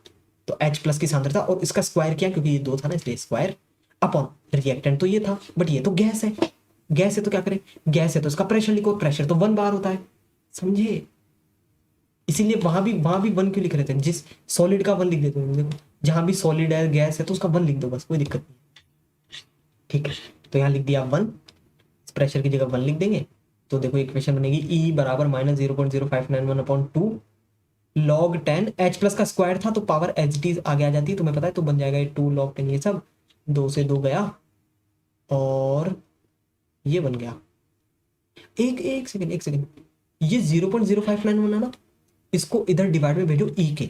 तो H+ की सांद्रता और इसका स्क्वायर किया क्योंकि ये 2 था ना इसलिए स्क्वायर अपॉन रिएक्टेंट, तो ये था, बट ये तो गैस है, गैस है तो क्या करें, गैस है तो इसका प्रेशर लिखो, प्रेशर तो 1 बार होता है, समझे। इसीलिए वहां भी 1 क्यों लिख रहे थे, जिस सॉलिड का 1 लिख देते हैं, देखो जहां भी सॉलिड है गैस है तो उसका 1 लिख दो बस, कोई दिक्कत नहीं, ठीक है। तो यहाँ लिख दिया 1, प्रेशर की जगह 1 लिख देंगे, तो देखो इक्वेशन बनेगी E बराबर माइनस 0.0591 अपॉन 2 log 10, H+ का स्क्वायर था तो पावर HT आगे आ जाती है तुम्हें पता है, तो बन जाएगा ये 2 log 10, ये सब 2 से 2 गया और ये बन गया एक सेकंड, एक सेकंड, ये 0.0591 है ना, इसको इधर डिवाइड में भेजो ई के,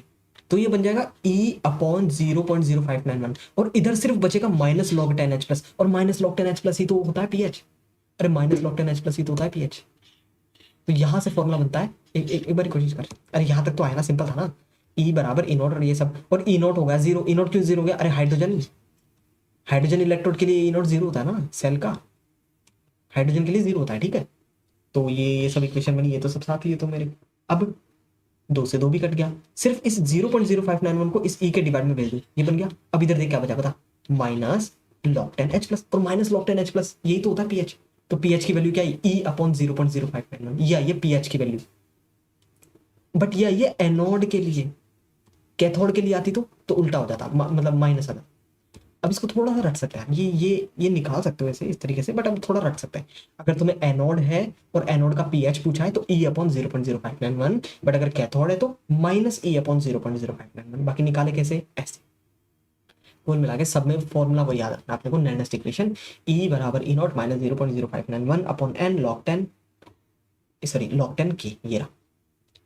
तो ये बन जाएगा ई अपॉन 0.0591, और इधर सिर्फ बचेगा माइनस लॉग 10h प्लस, और माइनस लॉग 10h प्लस ही तो होता है पीएच। अरे माइनस लॉग 10h प्लस ही तो होता है पीएच। तो यहां से फॉर्मूला बनता है, एक बार कोशिश कर, अरे यहां तक तो आया ना, सिंपल था ना, ई बराबर ई नॉट और ये सब, और ई नॉट होगा जीरो। ई नॉट क्यों जीरो हो गया? अरे हाइड्रोजन, हाइड्रोजन इलेक्ट्रोड के लिए ई नॉट जीरो होता है ना, सेल का हाइड्रोजन के लिए जीरो होता है, ठीक है। तो ये सब इक्वेशन बनी, ये तो सब साथ लिए तो मेरे। अब 2 से 2 भी कट गया, सिर्फ इस 0.0591 को इस ई के डिवाइड में भेज दो, ये बन गया। अब इधर देख क्या बचा, बता, माइनस लॉग 10h प्लस, और माइनस लॉग 10h प्लस यही तो होता है पीएच। तो पीएच की वैल्यू क्या है? ई अपॉन 0.0591, ये आई है पीएच की वैल्यू। बट ये आई है एनोड के लिए, कैथोड के लिए आती तो उल्टा हो जाता, मतलब माइनस आता। अब इसको थोड़ा सा रट सकते हैं, ये निकाल सकते हो ऐसे इस तरीके से, बट अब थोड़ा रट सकते हैं। अगर तुम्हें एनोड है और एनोड का पीएच पूछा है तो ई अपॉन 0.0591, बट अगर कैथोड है तो माइनस ई अपॉन 0.0591। बाकी निकाले कैसे? ऐसे। कुल मिला के सब में फॉर्मूला वही याद रखना आपने को, नेक्स्ट इक्वेशन ई बराबर E not minus 0.0591 upon N log 10, sorry log 10 के, ये रहा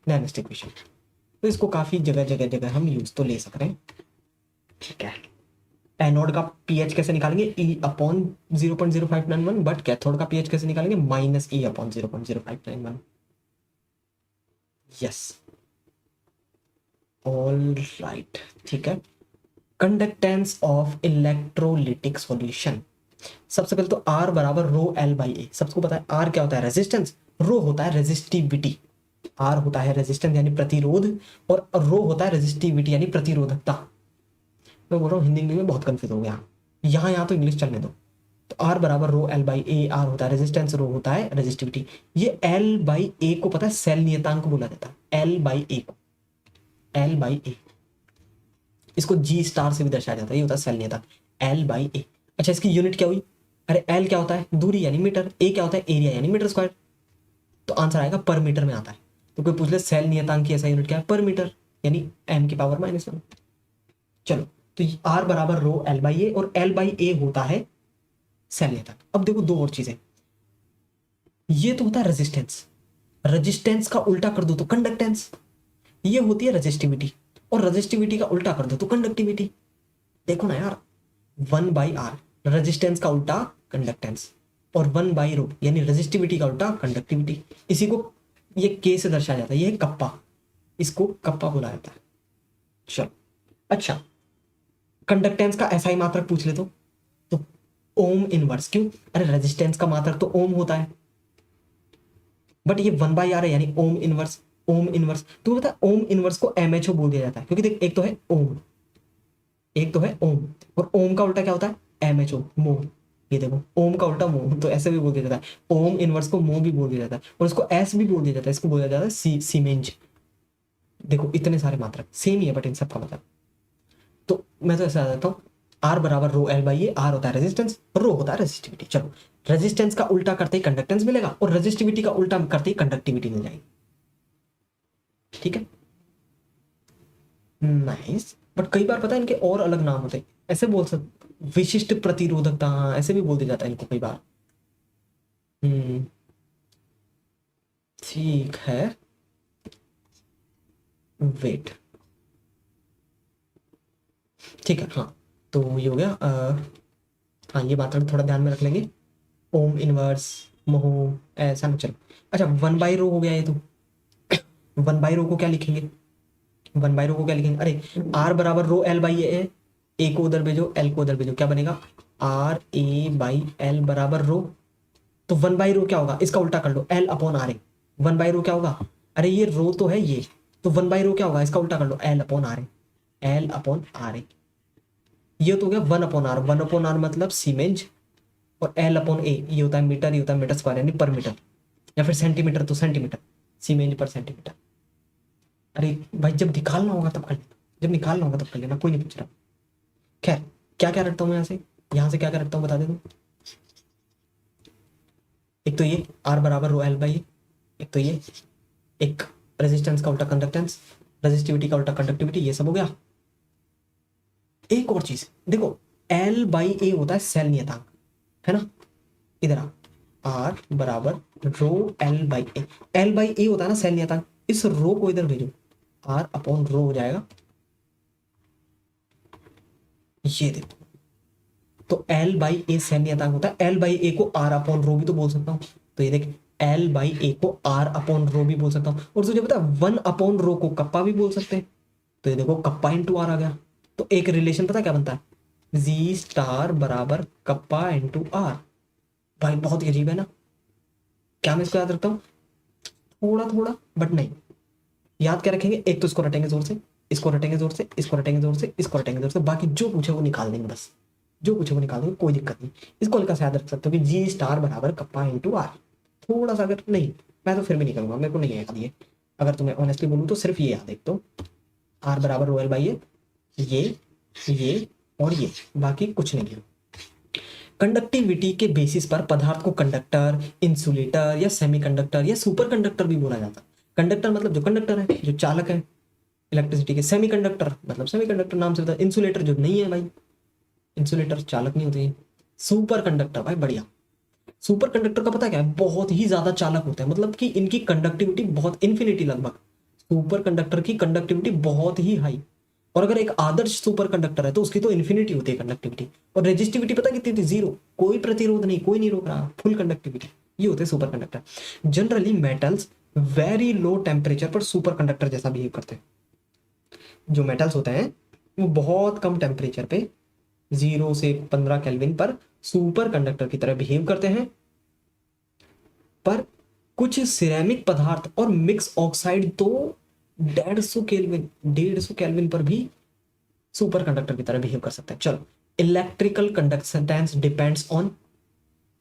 नेक्स्ट इक्वेशन। तो इसको काफी जगह हम यूज तो ले सक रहे हैं, ठीक है। एनोड का पीएच कैसे निकालेंगे? ई अपॉन 0.0591, बट कैथोड का पीएच कैसे निकालेंगे? माइनस ई अपॉन 0.0591। यस, ऑल राइट, ठीक है। कंडक्टेंस ऑफ इलेक्ट्रोलिटिक सॉल्यूशन, सबसे पहले तो आर बराबर रो एल बाई ए, सबको पता है आर क्या होता है? रेजिस्टेंस, रो होता है रेजिस्टिविटी। आर होता है रेजिस्टेंस यानी प्रतिरोध, और रो होता है रेजिस्टिविटी यानी प्रतिरोधकता। मैं बोल रहा हूँ हिंदी इंग्लिश में बहुत कंफ्यूज हो गया, यहाँ तो इंग्लिश चलने दो। तो आर बराबर rho L by A, R होता है रेजिस्टेंस, रो होता है रेजिस्टिविटी। ये एल बाई ए को पता है सेल नियतांक बोला जाता है, एल बाई ए को, एल बाई ए, इसको जी स्टार से भी दर्शाया जाता है, ये होता है सेल नियतांक, एल बाई ए। अच्छा, इसकी यूनिट क्या हुई? अरे एल क्या होता है? दूरी यानी मीटर, ए क्या होता है? एरिया यानी मीटर स्क्वायर। तो आंसर आएगा पर मीटर में आता है। तो कोई पूछ ले सेल नियतांक की ऐसा यूनिट क्या है? पर मीटर, यानी m की पावर -1। चलो, तो आर बराबर रो एल बाई ए, और एल बाई ए होता है सेल नियतांक। अब देखो दो और चीजें, ये तो होता है रेजिस्टेंस, रेजिस्टेंस का उल्टा कर दो तो कंडक्टेंस, ये होती है रेजिस्टिविटी, और रेजिस्टिविटी का उल्टा कर दो तो कंडक्टिविटी। देखो ना यार, 1/r, रेजिस्टेंस का उल्टा कंडक्टेंस, और 1/रो यानी रेजिस्टिविटी का उल्टा कंडक्टिविटी। इसी को ये के से दर्शाया जाता है, ये है कप्पा, इसको कप्पा बोला जाता है। चलो, अच्छा, कंडक्टेंस का ऐसा ही मात्रक पूछ ले तो ओम इनवर्स, क्यों? अरे रेजिस्टेंस का मात्रक तो ओम होता है, बट ये 1/r है यानी ओम इनवर्स। ओम इनवर्स तो बता, ओम इनवर्स को एमएचओ बोल दिया जाता है, क्योंकि देख, एक तो है ओम, एक तो है ओम, और ओम का उल्टा क्या होता है? एमएचओ, मोह। ये देखो, ओम का उल्टा मोह, तो ऐसे भी बोल दिया जाता है। ओम इनवर्स को मोह भी बोल दिया जाता है, और इसको एस भी बोल दिया जाता है, इसको बोला जाता है सीमेंज। देखो इतने सारे मात्रक सेम ही है, बट इन सब का मतलब, तो मैं तो ऐसा आ जाता हूँ, आर बराबर rho L by A, R होता है रेजिस्टेंस, रो होता है रेजिस्टिविटी। चलो, रेजिस्टेंस का उल्टा करते ही कंडक्टेंस मिलेगा, और रेजिस्टिविटी का उल्टा करते ही कंडक्टिविटी मिल जाएगी, ठीक है। नाइस, बट कई बार पता है इनके और अलग नाम होते हैं, ऐसे बोल सकते, विशिष्ट प्रतिरोधकता, ऐसे भी बोल दिया जाता है इनको कई बार। ठीक है, वेट, ठीक है, हाँ। तो ये हो गया, हाँ ये बात थोड़ा ध्यान में रख लेंगे, ओम इनवर्स, मोह, ऐसा ना। चलो, अच्छा, 1/रो हो गया ये तो, 1/रो को क्या लिखेंगे? 1/रो को क्या लिखेंगे? अरे आर बराबर रो एल बाई ए को उधर भेजो, एल को उधर भेजो, क्या बनेगा? आर ए बाई एल बराबर रो, तो 1/रो क्या होगा? इसका उल्टा कर लो, एल अपॉन आर ए। 1/रो क्या होगा? अरे ये रो तो है ये, तो 1/रो क्या होगा? इसका उल्टा कर लो, L upon R A, L upon R A. ये तो हो गया 1/r, 1/r मतलब सीमेंज, और एल अपॉन ए ये होता है मीटर, ये होता है मीटर स्क्वायर यानी पर मीटर, या फिर सेंटीमीटर तो सेंटीमीटर, सीमेंज पर सेंटीमीटर। अरे भाई, जब निकालना होगा तब कर लेना, जब निकालना होगा तब कर लेना, कोई नहीं पूछ रहा। खैर, क्या क्या रखता हूँ मैं यहाँ से क्या क्या रखता हूँ बता दे दूँ। एक तो ये आर बराबर रो एल बाई, एक तो ये, एक रेजिस्टेंस का उल्टा कंडक्टेंस, रेजिस्टिविटी का उल्टा कंडक्टिविटी, ये सब हो गया। एक और चीज देखो, एल बाई ए होता है सेल नियतांक, है ना। इधर आ, आर बराबर rho L by A, L by A होता है ना सेल नियतांक, इस रो को इधर भेजो, आर अपॉन रो हो जाएगा, ये देखो। तो एल बाई ए सेल नियतांक होता है, एल बाई ए को आर अपॉन रो भी तो बोल सकता हूँ, तो ये देख एल बाई ए को आर अपॉन रो भी बोल सकता हूँ, और तुझे पता है वन अपॉन रो को कप्पा भी बोल सकते हैं, तो ये देखो कप्पा इंटू आर आ गया। तो एक रिलेशन पता क्या बनता है, जी स्टार बराबर कप्पा इंटू आर। भाई बहुत ही अजीब है ना, क्या मैं इसको याद रखता हूँ, थोड़ा थोड़ा बट नहीं, याद क्या रखेंगे, एक तो इसको रटेंगे जोर से, इसको रटेंगे जोर से, इसको रटेंगे जोर से, इसको रटेंगे जोर से, बाकी जो पूछे वो निकाल देंगे, बस जो पूछे वो निकाल देंगे, कोई दिक्कत नहीं। इसको हल्का सा याद रख सकते हो कि जी स्टार बराबर कप्पा इंटू आर, थोड़ा सा अगर नहीं, मैं तो फिर भी नहीं करूंगा, मेरे को नहीं याद ये, अगर तुम्हें ऑनेस्टली बोलूँ तो सिर्फ ये याद है, तो आर बराबर रोयल बाई ये और ये, बाकी कुछ नहीं है। कंडक्टिविटी के बेसिस पर पदार्थ को कंडक्टर, इंसुलेटर या सेमीकंडक्टर या सुपर कंडक्टर भी बोला जाता है। कंडक्टर मतलब जो कंडक्टर है, जो चालक है इलेक्ट्रिसिटी के, सेमीकंडक्टर मतलब सेमीकंडक्टर नाम से बता, इंसुलेटर जो नहीं है भाई, इंसुलेटर चालक नहीं होते, सुपर कंडक्टर भाई बढ़िया। सुपर कंडक्टर का पता क्या है, बहुत ही ज्यादा चालक होता है, मतलब कि इनकी कंडक्टिविटी बहुत इन्फिनिटी लगभग, सुपर कंडक्टर की कंडक्टिविटी बहुत ही हाई, और अगर एक आदर्श सुपर कंडक्टर है तो उसकी तो इन्फिनिटी होती है कंडक्टिविटी, और रेजिस्टिविटी पता कितनी थी, जीरो, कोई प्रतिरोध नहीं, कोई नहीं रोक रहा, फुल कंडक्टिविटी, ये होते हैं super conductor. Generally metals very low temperature पर सुपर कंडक्टर जैसा बिहेव करते हैं, जो मेटल्स होते हैं वो बहुत कम टेम्परेचर पे 0 से 15 केल्विन पर सुपर कंडक्टर की तरह बिहेव करते हैं, पर कुछ सिरेमिक पदार्थ और मिक्स ऑक्साइड तो 150 केल्विन पर भी सुपर कंडक्टर की तरह बिहेव कर सकते हैं। चलो, electrical conductance depends on,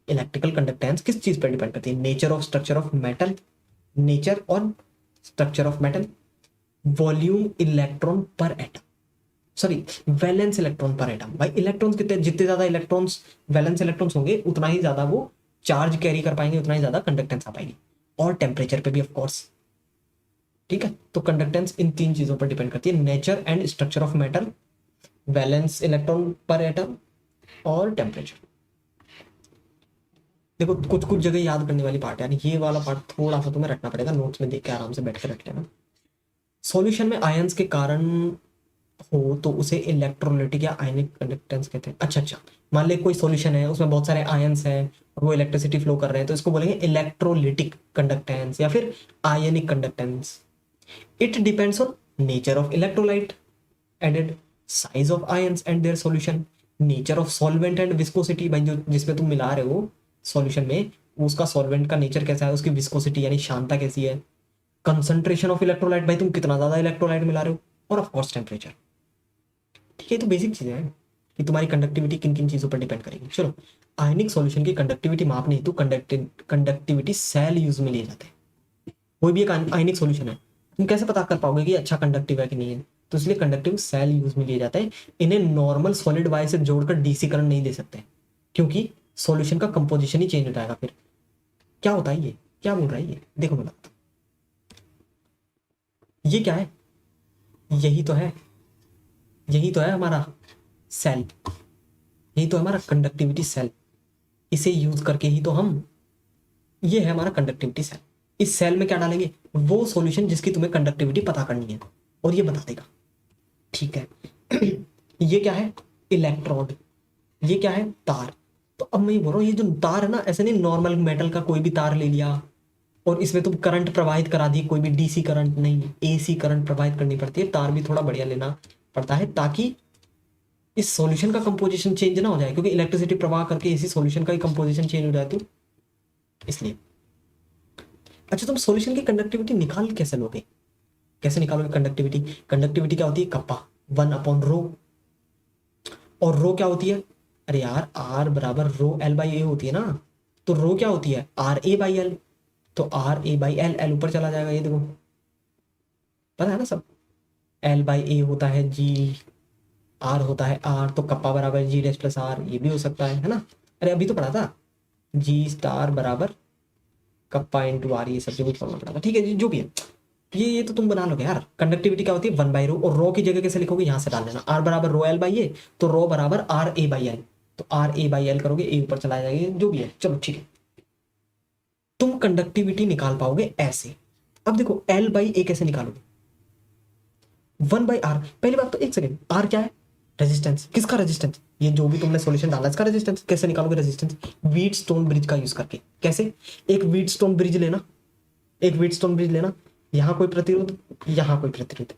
electrical conductance किस चीज पर डिपेंड करती है, nature of structure of metal, nature और structure of metal, volume electron per atom, sorry valence electron per atom. भाई इलेक्ट्रॉन्स कितने, जितने ज्यादा इलेक्ट्रॉन्स वैलेंस इलेक्ट्रॉन्स होंगे उतना ही ज्यादा वो चार्ज कैरी कर पाएंगे, उतना ही ज्यादा कंडक्टेंस आ पाएगी, और टेम्परेचर पे भी ऑफ कोर्स। ठीक है, तो कंडक्टेंस इन तीन चीजों पर डिपेंड करती है, nature and structure of metal, valence electron per atom और टेम्परेचर। देखो कुछ कुछ जगह याद करने वाली पार्ट है, यानी ये वाला पार्ट थोड़ा सा तुम्हें रटना पड़ेगा, नोट्स में देख के आराम से बैठ के रट लेना। सॉल्यूशन में आयंस के कारण हो तो उसे इलेक्ट्रोलिटिक या आयनिक कंडक्टेंस कहते हैं। अच्छा, मान ले कोई सॉल्यूशन है उसमें बहुत सारे आयंस हैं और वो इलेक्ट्रिसिटी फ्लो कर रहे हैं, तो इसको बोलेंगे इलेक्ट्रोलिटिक कंडक्टेंस या फिर ionic conductance. It depends on nature of electrolyte added, size of ions and their solution, nature of solvent and viscosity, भाई जो जिसमें तुम मिला रहे हो सॉल्यूशन में उसका सॉल्वेंट का नेचर कैसा है, उसकी विस्कोसिटी यानी शांता कैसी है, कंसंट्रेशन ऑफ इलेक्ट्रोलाइट, भाई तुम कितना ज्यादा इलेक्ट्रोलाइट मिला रहे हो, और ऑफ कोर्स टेम्परेचर। ठीक है, तो बेसिक चीजें हैं कि तुम्हारी कंडक्टिविटी किन किन चीजों पर डिपेंड करेगी। चलो, आयनिक सॉल्यूशन की कंडक्टिविटी मापनी हेतु कंडक्टिविटी सेल यूज में लिए जाते हैं। कोई भी एक आयनिक सॉल्यूशन है, तुम कैसे पता कर पाओगे कि अच्छा कंडक्टिव है कि नहीं है, तो इसलिए कंडक्टिव सेल यूज में लिए जाते हैं। इन्हें नॉर्मल सॉलिड वायर से जोड़कर डीसी करंट नहीं दे सकते, क्योंकि सॉल्यूशन का कंपोजिशन ही चेंज हो जाएगा। फिर क्या होता है, ये क्या बोल रहा है, ये देखो मैं बताता हूं। ये क्या है, यही तो है, यही तो है हमारा सेल, यही तो है हमारा कंडक्टिविटी सेल, इसे यूज करके ही तो हम, ये है हमारा कंडक्टिविटी सेल। इस सेल में क्या डालेंगे, वो सॉल्यूशन जिसकी तुम्हें कंडक्टिविटी पता करनी है, और ये बता देगा। ठीक है ये क्या है, इलेक्ट्रोड, ये क्या है, तार। तो अब मैं ये बोल रहा हूँ, ये जो तार है ना, ऐसे नहीं नॉर्मल मेटल का कोई भी तार ले लिया और इसमें तुम करंट प्रवाहित करा दी, कोई भी डीसी करंट नहीं, एसी करंट प्रवाहित करनी पड़ती है, तार भी थोड़ा बढ़िया लेना पड़ता है ताकि इस सॉल्यूशन का कंपोजिशन चेंज ना हो जाए, क्योंकि इलेक्ट्रिसिटी प्रवाह करके इसी सॉल्यूशन का कंपोजिशन चेंज हो जाए, तो इसलिए। अच्छा, तुम सॉल्यूशन की कंडक्टिविटी निकाल कैसे लोगे, कैसे निकालोगे कंडक्टिविटी, कंडक्टिविटी क्या होती है, कप्पा 1/रो, और रो क्या होती है, अरे यार आर बराबर रो एल बाई ए होती है ना, तो रो क्या होती है, आर ए बाई एल, तो R A by L, L ऊपर चला जाएगा, ये देखो पता है ना सब, एल बाई ए होता है जी, आर होता है आर, तो कप्पा बराबर जी डैश प्लस आर, ये भी हो सकता है ना। अरे अभी तो पढ़ा था, जी स्टार बराबर कप्पा इंटू आर, ये सब जो कुछ पढ़ना पड़ा था। ठीक है जी, जो भी है, ये तो तुम बना लोगे यार। कंडक्टिविटी क्या होती है, 1/रो, और रो की जगह कैसे लिखोगे, यहाँ से डाल लेना, आर बराबर रो एल बाई ए, तो रो बराबर आर ए बाई एल, तो आर ए बाई एल करोगे, ए ऊपर चला जाएगा, जो भी है। चलो ठीक है, तुम कंडक्टिविटी निकाल पाओगे ऐसे। अब देखो L बाई ए कैसे निकालोगे, 1/r। पहली बात तो एक सेकेंड, R क्या है, रेजिस्टेंस। किसका रेजिस्टेंस, ये जो भी तुमने सॉल्यूशन डाला इसका रेजिस्टेंस। कैसे निकालोगे रेजिस्टेंस, व्हीटस्टोन ब्रिज का यूज करके। कैसे, एक व्हीटस्टोन ब्रिज लेना, एक व्हीटस्टोन ब्रिज लेना, यहाँ कोई प्रतिरोध, यहाँ कोई प्रतिरोध,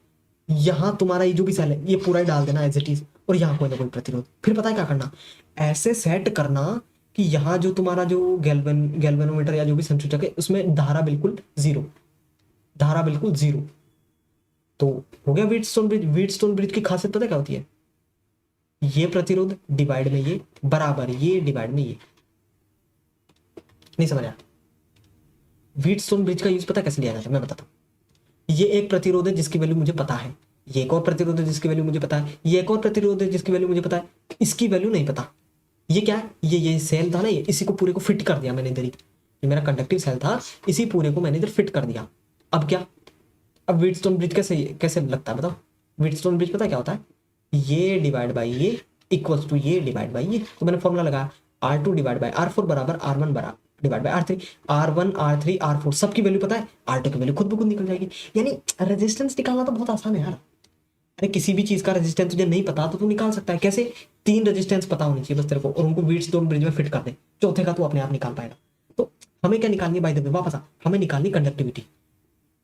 यहाँ तुम्हारा ये जो भी सेल है ये पूरा ही डाल देना एज इट इज, और यहाँ कोई ना कोई प्रतिरोध। फिर पता है क्या करना, ऐसे सेट करना कि यहाँ जो तुम्हारा जो गैल्वेनोमीटर या जो भी संसूचक है उसमें धारा बिल्कुल जीरो, धारा बिल्कुल जीरो। तो हो गया व्हीटस्टोन ब्रिज। व्हीटस्टोन ब्रिज की खासियत पता क्या होती है, ये प्रतिरोध डिवाइड में ये बराबर, ये डिवाइड में ये। नहीं समझ आया, व्हीटस्टोन ब्रिज का यूज पता कैसे लिया जाता है, मैं बताता हूँ। ये एक प्रतिरोध है जिसकी वैल्यू मुझे पता है, ये एक और प्रतिरोध है जिसकी वैल्यू मुझे पता है, ये एक और प्रतिरोध है जिसकी वैल्यू मुझे पता है, इसकी वैल्यू नहीं पता। ये क्या है, ये सेल था ना, ये इसी को पूरे को फिट कर दिया मैंने इधर ही, ये मेरा कंडक्टिव सेल था, इसी पूरे को मैंने इधर फिट कर दिया। अब क्या, अब व्हीटस्टोन ब्रिज कैसे कैसे लगता है बताओ। व्हीटस्टोन ब्रिज पता क्या होता है, ये डिवाइड बाई ये इक्वल्स टू ये डिवाइड बाई ये। तो मैंने फॉर्मूला लगाया, R2 डिवाइड बाई R4 बराबर R1 बराबर divide by R3। R1 R3 R4 सबकी वैल्यू पता है, R2 की वैल्यू खुद ब खुद निकल जाएगी। यानी रेजिस्टेंस निकालना तो बहुत आसान है यार। अरे किसी भी चीज का रेजिस्टेंस तुझे नहीं पता तो तू निकाल सकता है। कैसे, 3 रेजिस्टेंस पता होनी चाहिए बस तेरे को, और उनको व्हीटस्टोन ब्रिज में फिट कर दे, चौथे का तू अपने आप निकाल पाएगा। तो हमें क्या निकालनी है, बाय द वे वापस आ, हमें निकालनी कंडक्टिविटी।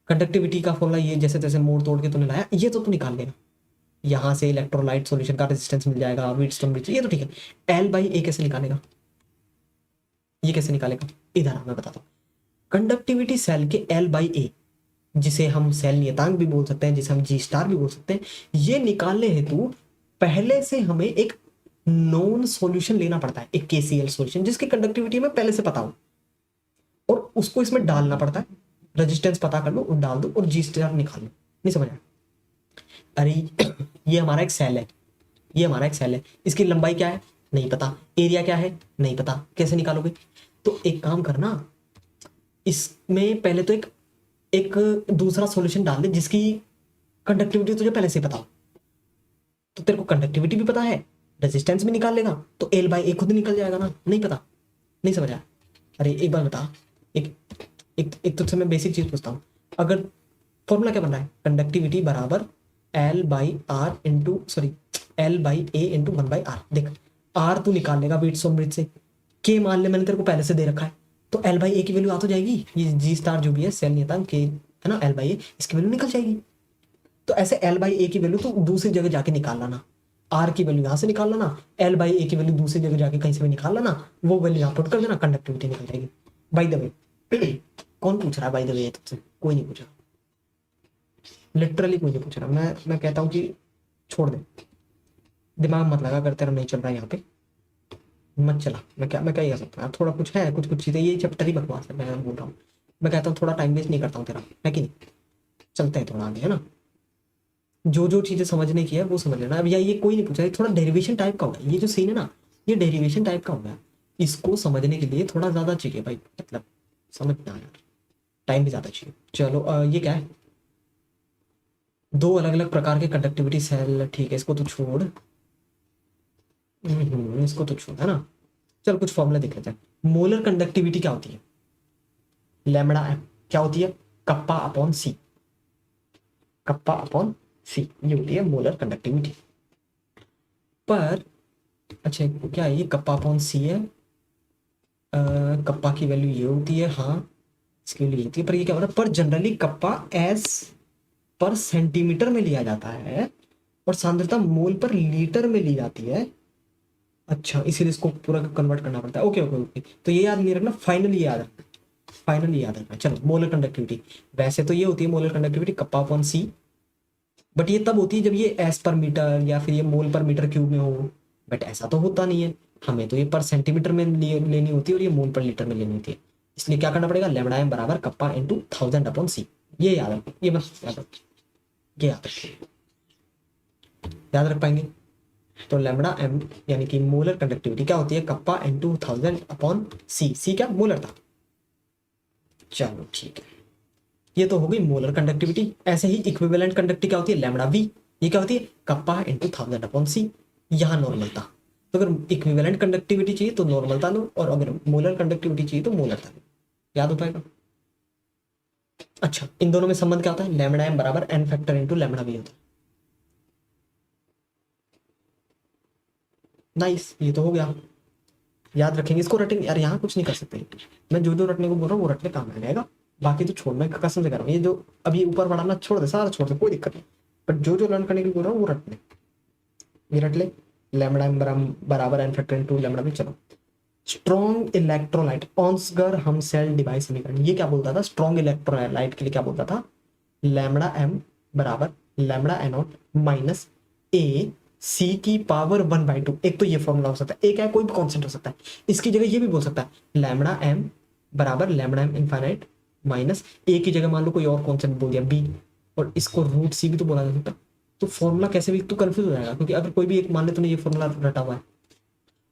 कंडक्टिविटी का फॉर्मूला ये जैसे तैसे मोड़ तोड़ के तूने लाया, ये तो तू निकाल लेगा। यहाँ से इलेक्ट्रोलाइट सॉल्यूशन का रेजिस्टेंस मिल जाएगा, व्हीटस्टोन ब्रिज, ये तो ठीक है। L बाई ए कैसे निकालेगा, ये कैसे निकालेगा, इधर मैं बताता हूँ। कंडक्टिविटी सेल के L बाई ए, जिसे हम सेल नियतांक भी बोल सकते हैं, जिसे हम G स्टार भी बोल सकते हैं, ये निकालने हेतु पहले से हमें एक नॉन सॉल्यूशन लेना पड़ता है, एक KCl सॉल्यूशन जिसकी कंडक्टिविटी हमें पहले से पता हो, और उसको इसमें डालना पड़ता है। रेजिस्टेंस पता कर लो और डाल दो और G स्टार निकाल लो। नहीं समझ आया, अरे ये हमारा एक सेल है, ये हमारा एक सेल है, इसकी लंबाई क्या है नहीं पता, एरिया क्या है नहीं पता, कैसे निकालोगे। तो एक काम करना, इसमें पहले तो एक दूसरा सॉल्यूशन डाल दे जिसकी कंडक्टिविटी तुझे पहले से पता हो। तो तेरे को कंडक्टिविटी भी पता है, रेजिस्टेंस भी निकाल लेगा, तो L बाई ए खुद निकल जाएगा ना। नहीं पता, नहीं समझा। अरे एक बार बता, एक एक एक तुझसे मैं बेसिक चीज पूछता हूँ, अगर फॉर्मूला क्या बन रहा है, कंडक्टिविटी बराबर L by R into sorry L by A into 1/r। देख R तू निकाल लेगा व्हीटस्टोन ब्रिज से, K मान ले मैंने तेरे को पहले से दे रखा है, तो L बाई ए की वैल्यू आ तो जाएगी, ये G स्टार जो भी है सेल नियतांक K है ना, L बाई ए इसकी वैल्यू निकल जाएगी। तो ऐसे L बाई ए की वैल्यू तो दूसरी जगह जाके निकाल लाना, R की वैल्यू यहाँ से निकाल लाना, L बाई ए की वैल्यू दूसरी जगह जाके कहीं से भी निकाल लाना, वो वैल्यू यहाँ पुट कर देना, कंडक्टिविटी निकल जाएगी। बाय द वे कौन पूछ रहा है बाय द वे तुझसे, कोई नहीं पूछ रहा, लिटरली कोई नहीं पूछ रहा। मैं कहता हूँ कि छोड़ दे, दिमाग मत लगा, अगर तेरा नहीं चल रहा है यहाँ पे मत चला। मैं क्या ही कर सकता हूँ, थोड़ा कुछ है, कुछ चीज़ें, ये चैप्टर ही बकवास है, मैं बोल रहा हूँ। मैं कहता हूँ थोड़ा टाइम वेस्ट नहीं करता हूँ तेरा, है कि नहीं, चलते हैं थोड़ा आगे, है ना। जो चीज़ें समझने की है वो समझ लेना। अब या ये कोई नहीं पूछा, ये थोड़ा डेरिवेशन टाइप का होगा, ये जो सीन है ना ये डेरिवेशन टाइप का होगा, इसको समझने के लिए थोड़ा ज़्यादा चाहिए भाई, मतलब समझना यार, टाइम भी ज़्यादा चाहिए। चलो ये क्या है, 2 अलग अलग प्रकार के कंडक्टिविटी सेल, ठीक है, इसको तो छोड़, इसको तो छोड़, है ना। चल कुछ फॉर्मूला देख लेते हैं। मोलर कंडक्टिविटी क्या होती है, लैम्बडा एम क्या होती है, कप्पा अपॉन सी, कप्पा अपॉन सी, ये होती है मोलर कंडक्टिविटी। पर अच्छा क्या है, ये कप्पा अपॉन सी है, कप्पा की वैल्यू ये होती है, हाँ इसकी वैल्यू ये होती है, पर ये क्या हो रहा है, पर जनरली कप्पा एस पर सेंटीमीटर में लिया जाता है और सांद्रता मोल पर लीटर में ली जाती है। अच्छा इसीलिए इसको पूरा कन्वर्ट करना पड़ता है, ओके ओके ओके। तो ये याद नहीं रखना, फाइनली याद रखना, फाइनली याद रखना। चलो मोलर कंडक्टिविटी, वैसे तो ये होती है molar conductivity kappa upon C, but ये तब होती है जब ये एस पर मीटर या फिर ये मोल पर मीटर क्यूब में हो, बट ऐसा तो होता नहीं है, हमें तो ये पर सेंटीमीटर में लेनी होती है और ये मोल पर लीटर में लेनी होती है। इसलिए क्या करना पड़ेगा, लैम्बडा एम बराबर कप्पा इंटू 1000 अपॉन सी। ये याद रखो, ये बस याद रखो, ये याद रखो, याद रख पाएंगे। तो लैम्बडा एम यानी कि मोलर कंडक्टिविटी क्या होती है, कप्पा इंटू 1000 अपॉन सी, सी क्या मोलर था। चलो ठीक है, ये तो हो गई मोलर कंडक्टिविटी। ऐसे ही इक्विवेलेंट कंडक्टिविटी क्या होती है, लैम्बडा वी, ये क्या होती है, कप्पा इंटू 1000 अपॉन सी। यहाँ नॉर्मल था, तो अगर इक्विवेलेंट कंडक्टिविटी चाहिए तो नॉर्मल था लो, और अगर मोलर कंडक्टिविटी चाहिए तो मोलर था। याद हो पाएगा? अच्छा, इन दोनों में संबंध क्या होता है? लैम्डा एम बराबर N factor into lambda V होता है। नाइस, ये तो हो गया। याद रखेंगे, इसको रटेंगे यार, यहाँ कुछ नहीं कर सकते। मैं जो जो रटने को बोल रहा हूँ वो रटने काम आ जाएगा, बाकी तो छोड़, मैं कसम से कर रहा हूँ। ये जो अभी ऊपर पढ़ाना छोड़ दे, सारा छोड़ दे, कोई दिक्कत नहीं, बट जो जो लर्न करने के लिए बोल रहा हूँ वो रट ले। ये रट ले, लैम्डा एम बराबर N factor into lambda V. चलो, स्ट्रॉन्ग इलेक्ट्रोलाइट ऑन्सगर हम सेल डिवाइस समीकरण, ये क्या बोलता था? स्ट्रॉन्ग इलेक्ट्रोलाइट के लिए क्या बोलता था? लैम्डा एम बराबर लैम्डा एन नॉट माइनस ए सी की पावर 1/2। एक तो ये फॉर्मूला हो सकता है, एक है कोई भी कॉन्सेंट हो सकता है। इसकी जगह ये भी बोल सकता है लैम्डा एम बराबर लैम्डा एम इनफाइनाइट माइनस ए की जगह मान लो कोई और कॉन्सेंट बोल दिया बी, और इसको रूट सी भी तो बोला जा सकता है। तो फॉर्मूला कैसे भी तो कंफ्यूज हो जाएगा, क्योंकि अगर कोई भी एक मान ले तूने ये फॉर्मूला रटा हुआ है,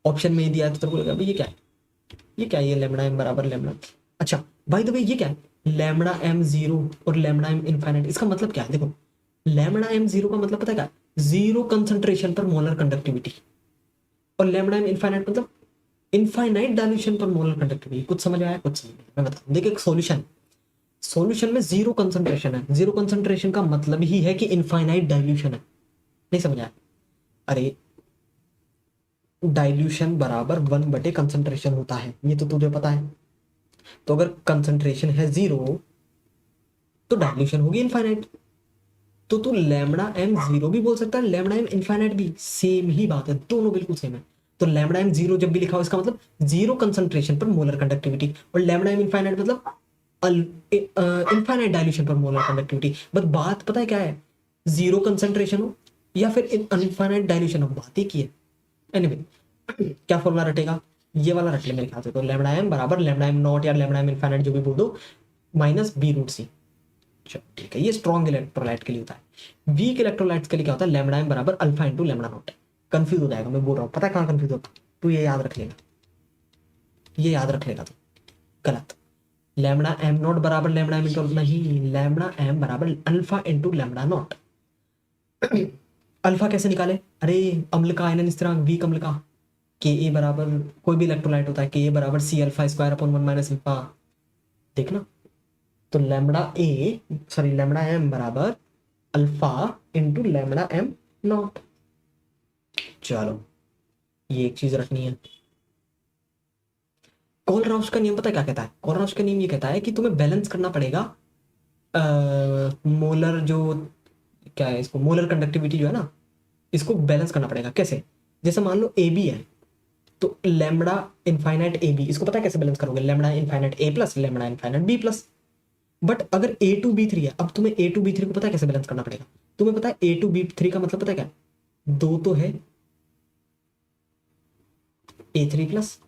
ऑप्शन में दिया है, तो तेरे को लगेगा भाई ये क्या है, ये क्या है, ये लैम्डा एम बराबर लैम्डा। अच्छा भाई, तो भाई ये क्या है? लैम्डा एम जीरो और लैम्डा एम इनफाइनाइट, इसका मतलब क्या है? देखो, लैम्डा एम जीरो का मतलब पता है क्या? जीरो कंसंट्रेशन पर मोलर कंडक्टिविटी, और लैम्डा एम इनफाइनाइट मतलब इनफाइनाइट डायल्यूशन पर मोलर कंडक्टिविटी। कुछ समझ में आया? कुछ समझ में आया? मैं बता दूं, देखिए एक सॉल्यूशन, सॉल्यूशन में जीरो कंसंट्रेशन है, जीरो कंसंट्रेशन का मतलब ही है कि इनफाइनाइट डायल्यूशन है। नहीं समझ आया? अरे, डाइल्यूशन बराबर 1/, कंसंट्रेशन होता है, ये तो तुझे पता है। तो अगर कंसंट्रेशन है जीरो तो डाइल्यूशन होगी इनफाइनाइट। तो तू लैम्डा एम जीरो भी बोल सकता है, लैम्डा एम इनफाइनाइट भी, सेम ही बात है, दोनों बिल्कुल सेम है। तो लैम्डा एम जीरो जब भी लिखा हो इसका मतलब जीरो कंसंट्रेशन पर मोलर कंडक्टिविटी, और लैम्डा एम इनफाइनाइट मतलब इनफाइनाइट डाइल्यूशन पर मोलर कंडक्टिविटी। बट बात पता है क्या है? जीरो कंसंट्रेशन हो या फिर इनफाइनाइट डाइल्यूशन हो, बात एक ही है। एनीवे, क्या फॉर्मूला रटेगा? ये वाला रट ले मेरे ख्याल से। तो लैम्डा एम बराबर लैम्डा एम नॉट या लैम्डा एम इनफाइनाइट जो भी बोल दो माइनस बी रूट सी। चलो ठीक है, ये स्ट्रॉन्ग इलेक्ट्रोलाइट के लिए होता है। वीक इलेक्ट्रोलाइट्स के लिए क्या होता है? लैम्डा एम बराबर alpha into lambda naught. Confuse हो जाएगा, मैं बोल रहा हूँ, पता है कहाँ कंफ्यूज होता? तू ये याद रख लेगा, ये याद रख लेगा तू। गलत। लैम्डा एम नॉट बराबर लैम्डा एम इंटू नहीं, लैम्डा एम बराबर alpha into lambda naught. Alpha कैसे निकाले? अरे, अम्ल का आयनन स्थिरांक, वीक अम्ल का, के ए बराबर, कोई भी इलेक्ट्रोलाइट होता है, के ए बराबर C alpha square upon 1 minus alpha. देखना, तो lambda A sorry lambda M बराबर alpha into lambda M naught. चलो, ये एक चीज रखनी है। कोलराउस का नियम पता है क्या कहता है? कोलराउस का नियम ये कहता है कि तुम्हें बैलेंस करना पड़ेगा मोलर जो, क्या है इसको, मोलर कंडक्टिविटी जो है ना, इसको बैलेंस करना पड़ेगा। कैसे? जैसे मान लो ए बी है, तो लैम्डा इनफाइनाइट ए बी, इसको पता है कैसे बैलेंस करोगे? Lambda infinite A plus lambda infinite B plus. But अगर ए टू बी थ्री है, अब तुम्हें ए टू बी थ्री को पता है कैसे बैलेंस करना पड़ेगा? तुम्हें पता है ए टू बी थ्री का मतलब पता है क्या? दो तो है ए थ्री प्लस,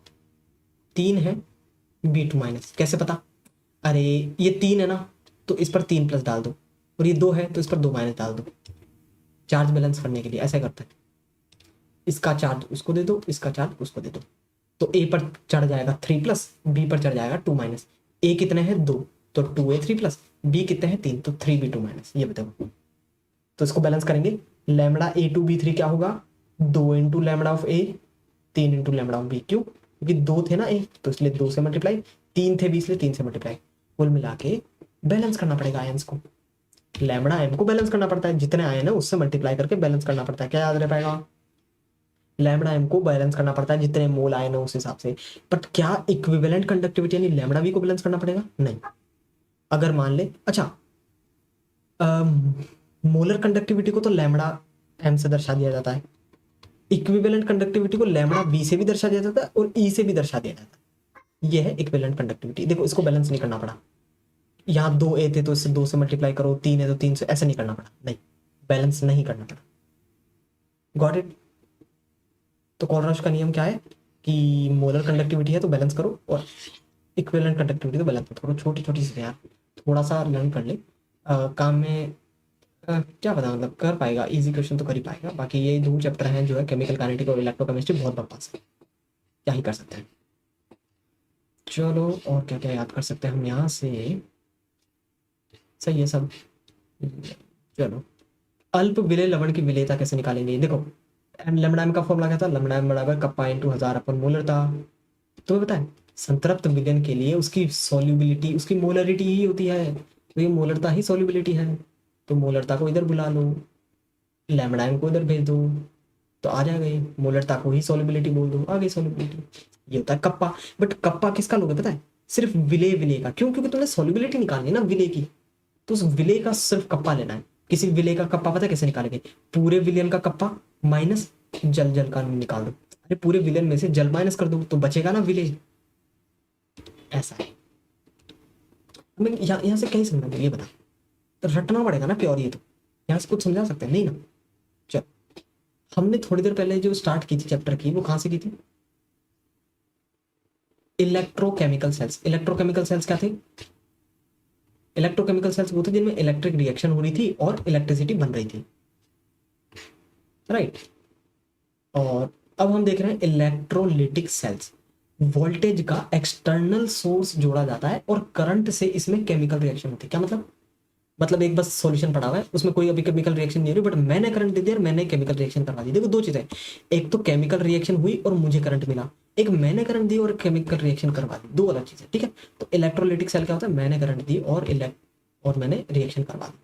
तीन है बी टू माइनस। कैसे पता? अरे, ये तीन है ना, तो इस पर तीन प्लस डाल दो, और ये दो है तो इस पर दो माइनस डाल दो। चार्ज बैलेंस करने के लिए ऐसा करते हैं, इसका चार्ज उसको दे दो, इसका चार्ज उसको दे दो, तो ए पर चढ़ जाएगा 3 प्लस, बी पर चढ़ जाएगा 2 माइनस। ए कितने हैं? 2, तो 2a3 प्लस, बी कितने हैं? 3, तो 3b2 माइनस। ये बताओ, तो इसको बैलेंस करेंगे। Lambda A two B three क्या होगा? 2 into lambda of A, 3 into lambda of B. क्यों? क्योंकि 2 थे ना ए, तो इसलिए 2 से मल्टीप्लाई, 3 थे बी इसलिए 3 से मल्टीप्लाई। कुल मिला के बैलेंस करना पड़ेगा आयंस को। लैम्डा एम को बैलेंस करना पड़ता है, जितने आयन है उससे मल्टीप्लाई करके बैलेंस करना पड़ता है। क्या याद रह पाएगा? लैम्डा एम को बैलेंस करना पड़ता है जितने मोल आए ना उस हिसाब से। बट क्या इक्विवेलेंट कंडक्टिविटी यानी लैम्डा वी को बैलेंस करना पड़ेगा? नहीं। अगर मान ले, अच्छा, मोलर कंडक्टिविटी को तो लैम्डा एम से दर्शा दिया जाता है, इक्विवेलेंट कंडक्टिविटी को लैम्डा वी से भी दर्शा दिया जाता है और ई से भी दर्शा दिया जाता है। ये है इक्विवेलेंट कंडक्टिविटी। देखो, इसको बैलेंस नहीं करना पड़ा, यहाँ 2 ए थे तो इससे 2 से मल्टीप्लाई करो, 3 है तो 3 से, ऐसे नहीं करना पड़ा, नहीं, बैलेंस नहीं करना पड़ा। Got it? तो कोलराउस का नियम क्या है कि मोलर कंडक्टिविटी है तो बैलेंस करो, और इक्विवेलेंट कंडक्टिविटी तो बैलेंस करो। छोटी छोटी चीजें यार, थोड़ा सा लर्न कर ले, काम में क्या पता, मतलब कर पाएगा, इजी क्वेश्चन तो कर ही पाएगा। बाकी ये दो चैप्टर हैं जो है केमिकल काइनेटिक और इलेक्ट्रोकेमिस्ट्री, बहुत बकवास है, क्या ही कर सकते हैं। चलो, और क्या क्या याद कर सकते हैं हम यहाँ से? सही है सब। चलो, अल्प विलेय लवण की विलेयता कैसे निकालेंगे? देखो, लैम्डा एम का फॉर्मूला क्या था? लैम्डा एम बराबर कप्पा इंटू 1000 अपन मोलर था। तुम्हें पता है संतृप्त विलयन के लिए उसकी सॉल्युबिलिटी, उसकी मोलरिटी ही होती है, तो ये मोलरता ही सॉल्युबिलिटी है। तो मोलरता को इधर बुला लो, लैम्डा को इधर भेज दो, तो आ जाएगा ये। मोलरता को ही सॉल्युबिलिटी बोल दो, आ गई सॉल्युबिलिटी। ये होता है कप्पा। बट कप्पा किसका लोगे पता है? सिर्फ विलेय विलेय का। क्यों? क्योंकि तुमने सॉल्युबिलिटी निकालनी है ना विलेय की, तो उस विलेय का सिर्फ कप्पा लेना है। किसी विलेय का कप्पा पता है कैसे निकालेंगे? पूरे विलयन का कप्पा माइनस जल जल का निकाल दो। अरे पूरे विलयन में से जल माइनस कर दो तो बचेगा ना विलेय। ऐसा है। हमें यहाँ से कहीं समझना ये बता, तो रटना पड़ेगा ना प्योर। ये तो यहाँ से कुछ समझा सकते हैं नहीं ना? चल, हमने थोड़ी देर पहले जो स्टार्ट की थी चैप्टर की, वो कहाँ से की थी? Electrochemical cells. इलेक्ट्रोकेमिकल सेल्स क्या थे? इलेक्ट्रोकेमिकल सेल्स वो थे जिनमें इलेक्ट्रिक रिएक्शन हो रही थी और इलेक्ट्रिसिटी बन रही थी, राइट। और अब हम देख रहे हैं इलेक्ट्रोलिटिक सेल्स। वोल्टेज का एक्सटर्नल सोर्स जोड़ा जाता है और करंट से इसमें केमिकल रिएक्शन होती है। क्या मतलब? मतलब एक बस सॉल्यूशन पड़ा हुआ है, उसमें कोई अभी केमिकल रिएक्शन नहीं हो रही, बट मैंने करंट दे दिया और मैंने केमिकल रिएक्शन करवा दी। देखो दो चीजें, एक तो केमिकल रिएक्शन हुई और मुझे करंट मिला, एक मैंने करंट दी और केमिकल रिएक्शन करवा दी, दो अलग चीजें, ठीक है। तो इलेक्ट्रोलिटिक सेल क्या होता है? मैंने करंट दी और मैंने रिएक्शन करवा दी,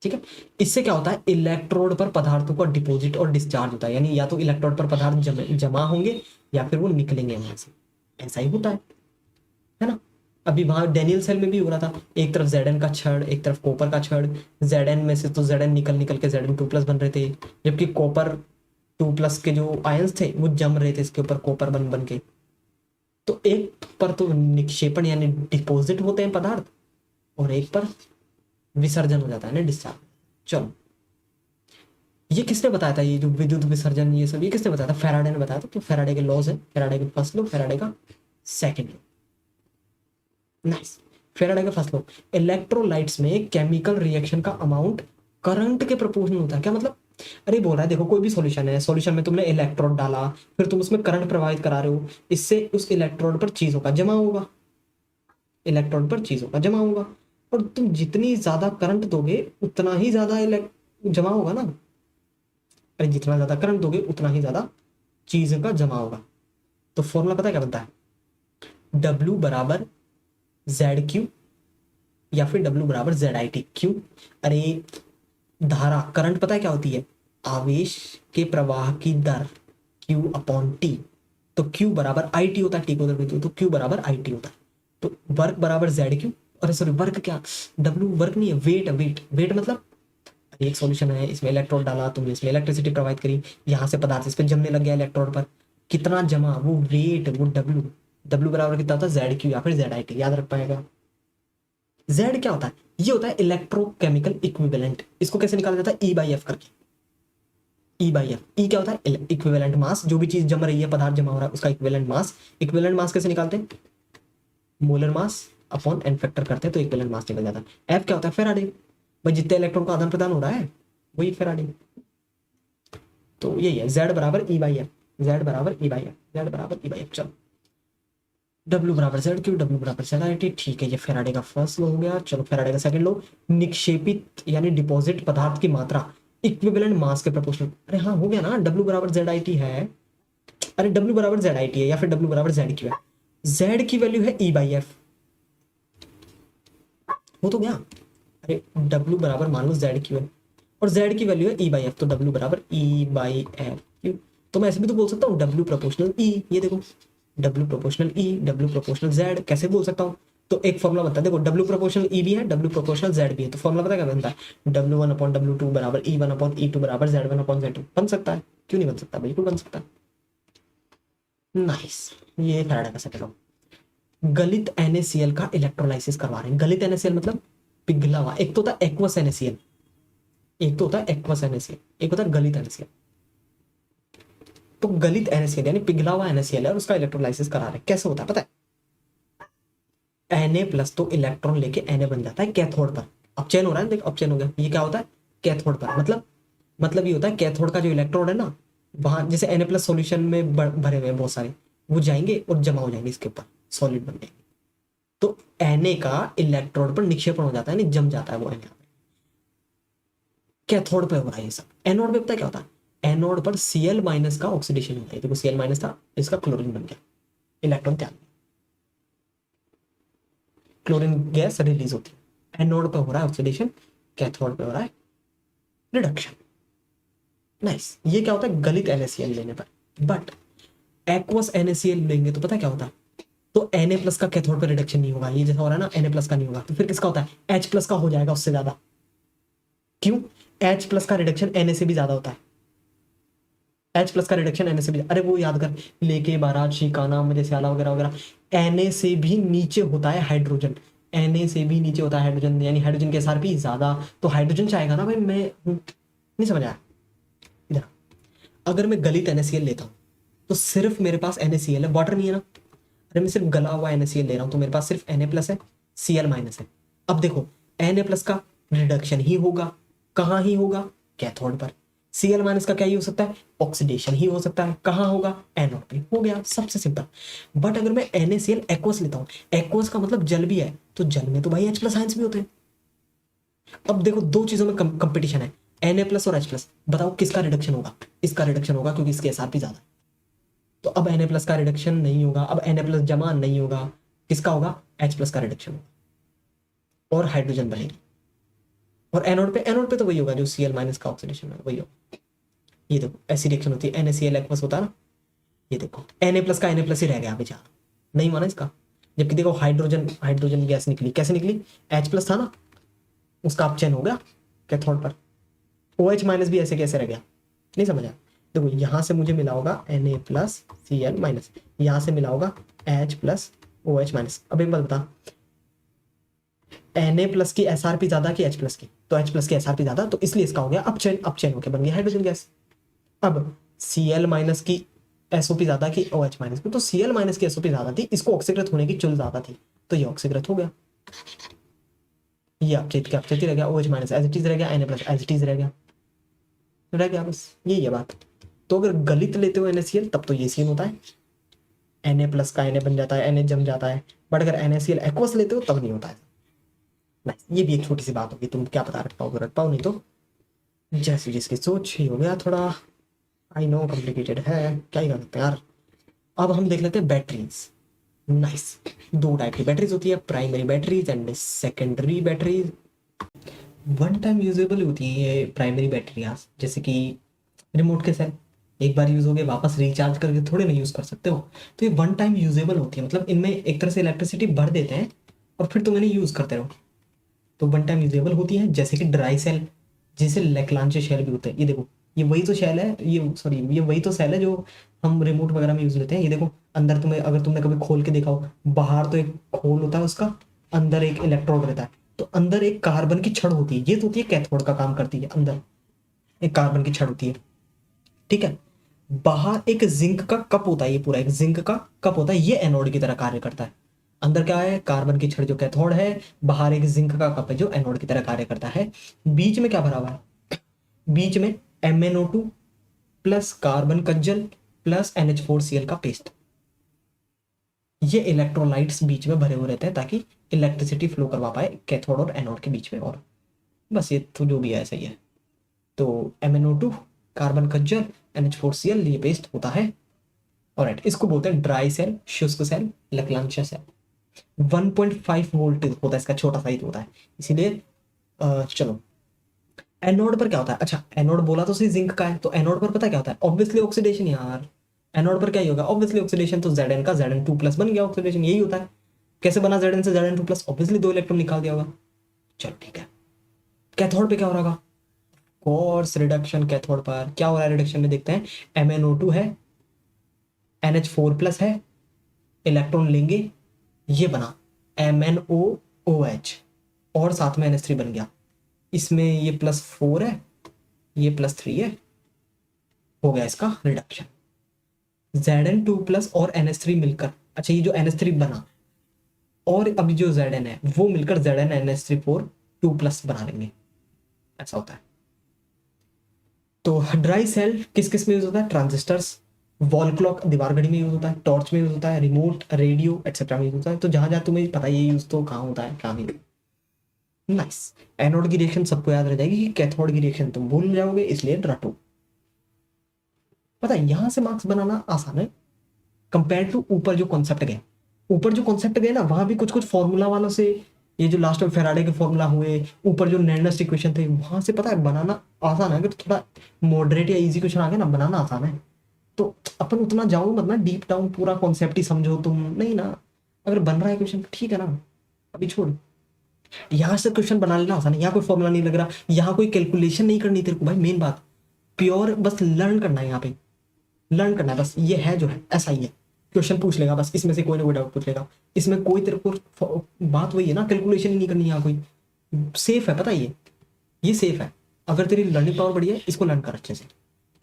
ठीक है। इससे क्या होता है? इलेक्ट्रोड पर पदार्थों का डिपॉजिट और डिस्चार्ज होता है, यानी या तो इलेक्ट्रोड पर पदार्थ जमा होंगे या फिर वो निकलेंगे वहां से। ऐसा ही होता है ना? अभी वहां डेनियल सेल में भी हो रहा था, एक तरफ Zn का छड़, एक तरफ कॉपर का छड़। Zn में से तो Zn निकल निकल के Zn2+ बन रहे थे, जबकि कॉपर 2+ के जो आयंस थे वो जम रहे थे इसके ऊपर कॉपर बन बन के। तो एक पर तो निक्षेपण यानी डिपॉजिट होते हैं पदार्थ, और एक पर विसर्जन हो जाता है ना, डिस्चार्ज। चलो, ये किसने बताया था? ये जो विद्युत विसर्जन ये सब, ये किसने बताया था? फैराडे ने बताया था। तो फैराडे के लॉज है, फैराडे के फर्स्ट लॉ, फैराडे का सेकंड लॉ। नाइस। फैराडे का फर्स्ट लॉ, इलेक्ट्रोलाइट्स में केमिकल रिएक्शन का अमाउंट करंट के प्रोपोर्शनल होता है। क्या मतलब? अरे बोल रहा है, देखो कोई भी सॉल्यूशन है, सॉल्यूशन में तुमने इलेक्ट्रोड डाला, फिर तुम उसमें करंट प्रवाहित करा रहे हो, इससे उस इलेक्ट्रोड पर चीजों का जमा होगा, इलेक्ट्रोड पर चीजों का जमा होगा, और तुम जितनी ज्यादा करंट दोगे उतना ही ज्यादा जमा होगा ना। अरे जितना ज्यादा करंट दोगे उतना ही ज्यादा चीज का जमा होगा। तो फॉर्मूला पता है क्या बनता है? W बराबर ZQ या फिर W बराबर ZIT। क्यों? अरे धारा, करंट पता है क्या होती है? आवेश के प्रवाह की दर Q/T। तो Q बराबर IT होता है, T को उधर तो Q बराबर IT होता है। तो वर्क बराबर ZQ, अरे सॉरी वर्क क्या, W वर्क नहीं है, वेट। वेट मतलब एक सॉल्यूशन है, इसमें इलेक्ट्रोड डाला तुमने, इसमें इलेक्ट्रिसिटी प्रोवाइड करी, यहाँ से पदार्थ इस पे जमने लग गया इलेक्ट्रोड पर, कितना जमा, वो वेट, वो W बराबर कितना होता है? ZQ या फिर ZIT, याद रख पाएगा। Z क्या होता है? ये होता है इलेक्ट्रोकेमिकल इक्विवेलेंट। इसको कैसे निकाला जाता है? E/F करके। E/F, E क्या होता है? इक्विवेलेंट मास, जो भी चीज जम रही है, पदार्थ जमा हो रहा है, उसका इक्विवेलेंट मास। इक्विवेलेंट मास कैसे निकालते हैं? Molar mass upon n factor करते हैं तो इक्विवेलेंट मास निकल जाता है। F क्या होता है? फैराडे, भाई जितने इलेक्ट्रॉन का आदान प्रदान हो रहा है वही फैराडे। तो यही है, Z बराबर E/F, Z बराबर E/F, Z बराबर E/F। चलो, W बराबर ZQ, W बराबर ZIT, ठीक है। ये फैराडे का फर्स्ट लॉ हो गया। चलो फैराडे का सेकंड लॉ, निक्षेपित यानी डिपॉजिट पदार्थ की मात्रा इक्विवेलेंट मास के प्रोपोर्शनल। अरे हाँ हो गया ना, W बराबर ZIT है, अरे W बराबर ZIT है या फिर W बराबर ZQ है। Z की वैल्यू है E/F, वो तो गया। अरे W बराबर मान लो ZQ है और Z की वैल्यू है E/F, तो W बराबर E/F। क्यों? तो मैं ऐसे भी तो बोल सकता हूँ W प्रोपोर्शनल E। ये देखो W proportional E, W proportional Z, कैसे बोल सकता हूँ? तो एक फॉर्मूला बनता है, देखो W प्रोपोर्शनल E भी है, W प्रोपोर्शनल Z भी है, तो फॉर्मूला पता क्या बनता है? W1/W2 बराबर E1/E2 बराबर Z1/Z2। बन सकता है, क्यों नहीं बन सकता? बिल्कुल बन सकता है। नाइस, ये फैराडे का सेकंड लॉ। गलित NaCl का इलेक्ट्रोलाइसिस करवा रहे हैं। गलित NaCl मतलब पिघला हुआ। एक तो होता है एक्वस NaCl, एक तो होता है एक्वस NaCl, एक होता है गलित NaCl। तो गलित NaCl यानी पिघला हुआ NaCl है और उसका इलेक्ट्रोलाइसिस करा रहे हैं। कैसे होता है पता है? Na+ तो इलेक्ट्रॉन लेके Na बन जाता है कैथोड पर। अब चेन हो रहा है, देख अब चेन हो गया। ये क्या होता है? कैथोड पर। मतलब ये होता है कैथोड का जो इलेक्ट्रोड है ना, वहां जैसे Na+ सॉल्यूशन में भरे हुए हैं बहुत सारे, वो जाएंगे और जमा हो जाएंगे इसके ऊपर, सॉलिड बन जाएंगे। तो Na का इलेक्ट्रोड पर निक्षेपण हो जाता है, नहीं जम जाता है वो Na। कैथोड पे हो रहा है ये सब। एनोड पे पता है क्या होता है? एनोड पर Cl- का ऑक्सीडेशन होता है। देखो Cl- था, इसका क्लोरीन बन गया, इलेक्ट्रॉन त्याग। क्लोरीन गैस रिलीज होती है। एनोड पे हो रहा है ऑक्सीडेशन, कैथोड पे हो रहा है रिडक्शन। नाइस। ये क्या होता है गलित NaCl लेने पर। बट एक्वस NaCl लेंगे तो पता क्या होता है, तो Na प्लस का कैथोड पर रिडक्शन नहीं होगा, ये जैसा हो रहा है ना Na प्लस का नहीं होगा, तो फिर किसका होता है H प्लस का हो जाएगा उससे ज्यादा। क्यों? H प्लस का रिडक्शन Na से भी ज्यादा होता है। H प्लस का रिडक्शन Na से भी, अरे वो याद कर, लेके बारात शिकाना मुझे स्याला वगैरह वगैरह, Na से भी नीचे होता है हाइड्रोजन, Na से भी नीचे होता है हाइड्रोजन, यानी हाइड्रोजन के SRP ज्यादा, तो हाइड्रोजन चाहेगा ना भाई। मैं नहीं समझ आया इधर। अगर मैं गलित NaCl लेता हूँ तो सिर्फ मेरे पास NaCl है, वाटर नहीं है ना। अरे मैं सिर्फ गला हुआ NaCl ले रहा हूँ तो मेरे पास सिर्फ Na प्लस है, Cl माइनस है। अब देखो Na प्लस का रिडक्शन ही होगा, कहाँ ही होगा, कैथोड पर। Cl माइनस का क्या ही हो सकता है, ऑक्सीडेशन ही हो सकता है, कहाँ होगा, एनोड पे। हो गया, सबसे सिंपल। बट अगर मैं NaCl एक्वस लेता हूँ, एक्वस का मतलब जल भी है, तो जल में तो भाई H प्लस आयंस भी होते हैं। अब देखो दो चीजों में कंपटीशन है, Na प्लस और H प्लस, बताओ किसका रिडक्शन होगा। इसका रिडक्शन होगा क्योंकि इसके SRP ज्यादा है। तो अब Na प्लस का रिडक्शन नहीं होगा, अब Na प्लस जमा नहीं होगा, किसका होगा, H प्लस का रिडक्शन होगा और हाइड्रोजन बनेगी। और एनोड पे तो वही होगा जो Cl माइनस का ऑक्सीडेशन है, वही होगा। ये देखो ऐसी रिएक्शन होती है, NaCl एक्वस होता है ना, ये देखो Na प्लस का Na प्लस ही रह गया बेचारा, नहीं माना इसका। जबकि देखो हाइड्रोजन हाइड्रोजन गैस निकली, कैसे निकली, H प्लस था ना, उसका अपचयन हो गया कैथोड पर। OH माइनस भी ऐसे कैसे रह गया, नहीं समझा। देखो यहाँ से मुझे मिला होगा Na प्लस Cl माइनस, यहाँ से मिला होगा H प्लस OH माइनस। अब एक बात बता, Na प्लस की SRP ज्यादा की H प्लस की, तो H प्लस की SRP ज्यादा, तो इसलिए इसका हो गया अपचयन, अपचयन होकर बन गया हाइड्रोजन गैस। अब Cl माइनस की SOP ज्यादा की OH माइनस की, तो Cl माइनस की SOP ज्यादा थी, इसको ऑक्सीकृत होने की चुल ज्यादा थी, तो ये ऑक्सीकृत हो गया, ये अपचयित का अपचयित रह गया, OH minus as it is रह गया, Na plus as it is रह गया, बस यही है बात। तो अगर गलित लेते हो NaCl तब तो ये सीन होता है, Na प्लस का Na बन जाता है, Na जम जाता है। बट अगर NaCl एक्वस लेते हो तब नहीं होता है। नाइस, ये भी एक छोटी सी बात होगी, तुम क्या पता रख पाओगे, रख पाओ, नहीं तो जैसी जिसकी सोच ही हो गया थोड़ा। आई नो कॉम्प्लिकेटेड है, क्या ही कर सकते हैं यार। अब हम देख लेते हैं बैटरीज। नाइस, दो टाइप की बैटरीज होती है, primary batteries and secondary batteries. One time usable होती है ये प्राइमरी बैटरियाँ, जैसे कि रिमोट के सेल, एक बार यूज हो गए वापस रिचार्ज करके थोड़े नहीं यूज कर सकते हो, तो ये वन टाइम यूजेबल होती है, मतलब इनमें एक तरह से इलेक्ट्रिसिटी भर देते हैं और फिर तुम इन्हें यूज करते रहो, तो वन टाइम यूजेबल होती है। जैसे कि ड्राई सेल, जैसे लेक्लांचे शेल भी होते हैं, ये देखो ये वही तो शेल है, ये सॉरी ये वही तो सेल है जो हम रिमोट वगैरह में यूज लेते हैं। ये देखो अंदर तुम्हें, अगर तुमने कभी खोल के देखा हो, बाहर तो एक खोल होता है उसका, अंदर एक इलेक्ट्रोड रहता है, तो अंदर एक कार्बन की छड़ होती है, ये तो होती है कैथोड का काम करती है, अंदर एक कार्बन की छड़ होती है, ठीक है। बाहर एक जिंक का कप होता है, ये पूरा एक जिंक का कप होता है, ये एनोड की तरह कार्य करता है। अंदर क्या है, कार्बन की छड़ जो कैथोड है, बाहर एक जिंक का कप है जो एनोड की तरह कार्य करता है। बीच में क्या भरा हुआ है, बीच में MnO2 प्लस कार्बन का जल प्लस NH4Cl का पेस्ट, ये इलेक्ट्रोलाइट्स बीच में भरे हुए रहते हैं ताकि इलेक्ट्रिसिटी फ्लो करवा पाए कैथोड और एनोड के बीच में। और बस ये तो जो भी है ऐसा ही है। तो MnO2 कार्बन का जल NH4Cl ये पेस्ट होता है। और इसको बोलते हैं ड्राई सेल, शुष्क सेल, लकलांशा सेल। 1.5 वोल्ट होता है इसका, छोटा साइज होता है, इसीलिए चलो एनोड पर क्या होता है। अच्छा एनोड बोला तो सही जिंक का है, तो एनोड पर पता क्या होता है, ऑब्वियसली ऑक्सीडेशन यार। एनोड पर क्या ही होगा, ऑब्वियसली ऑक्सीडेशन, तो Zn का Zn2 प्लस बन गया, ऑक्सीडेशन यही होता है। कैसे बना Zn से Zn2 प्लस, ऑब्वियसली 2 इलेक्ट्रॉन निकाल दिया होगा। चलो ठीक है, कैथोड पे क्या हो रहा होगा, कोर्स रिडक्शन। कैथोड पर क्या हो रहा है रिडक्शन में, देखते हैं। MnO2 है, NH4 प्लस है, इलेक्ट्रॉन लेंगे, ये बना MnOOH और साथ में NH3 बन गया, इसमें ये +4 है, ये +3 है, हो गया इसका रिडक्शन। Zn2 प्लस और NH3 मिलकर, अच्छा ये जो NH3 बना और अभी जो Zn है वो मिलकर Zn NH3 2 प्लस बना लेंगे, ऐसा होता है। तो ड्राई सेल किस किस में यूज होता है, ट्रांजिस्टर्स, वॉल क्लॉक दीवार घड़ी में यूज होता है, टॉर्च में यूज होता है, रिमोट, रेडियो एक्सेट्रा में यूज होता है। तो जहां जहां तुम्हें पता है ये यूज तो कहाँ होता है कहाँ नहीं। नाइस, एनोड की रिएक्शन सबको याद रह जाएगी, कि कैथोड की रिएक्शन तुम भूल जाओगे, इसलिए रटो। पता है यहां से मार्क्स बनाना आसान है कंपेयर टू ऊपर जो कॉन्सेप्ट गए। ऊपर जो कॉन्सेप्ट गए ना वहां भी कुछ कुछ फॉर्मूला वालों से, ये जो लास्ट में फेराडे के फॉर्मूला हुए, ऊपर जो नैनस्ट इक्वेशन थे, वहां से पता है बनाना आसान है। अगर थोड़ा मॉडरेट या इजी क्वेश्चन आ गया ना, बनाना आसान है। तो अपन उतना जाओ मत ना डीप डाउन, पूरा कॉन्सेप्ट ही समझो तुम, नहीं ना। अगर बन रहा है क्वेश्चन ठीक है ना, अभी छोड़। यहाँ से क्वेश्चन बना लेना आसान है, यहाँ कोई फॉर्मूला नहीं लग रहा, यहाँ कोई कैलकुलेशन नहीं करनी तेरे को भाई, मेन बात। प्योर बस लर्न करना है, यहाँ पे लर्न करना है बस, ये है जो है ऐसा ही है। क्वेश्चन पूछ लेगा बस, इसमें से कोई ना कोई डाउट पूछ लेगा, इसमें कोई तेरे को बात वही है ना, कैलकुलेशन ही नहीं करनी यहाँ कोई। सेफ है, पता है ये सेफ है। अगर तेरी लर्निंग पावर बढ़ी है, इसको लर्न कर अच्छे से।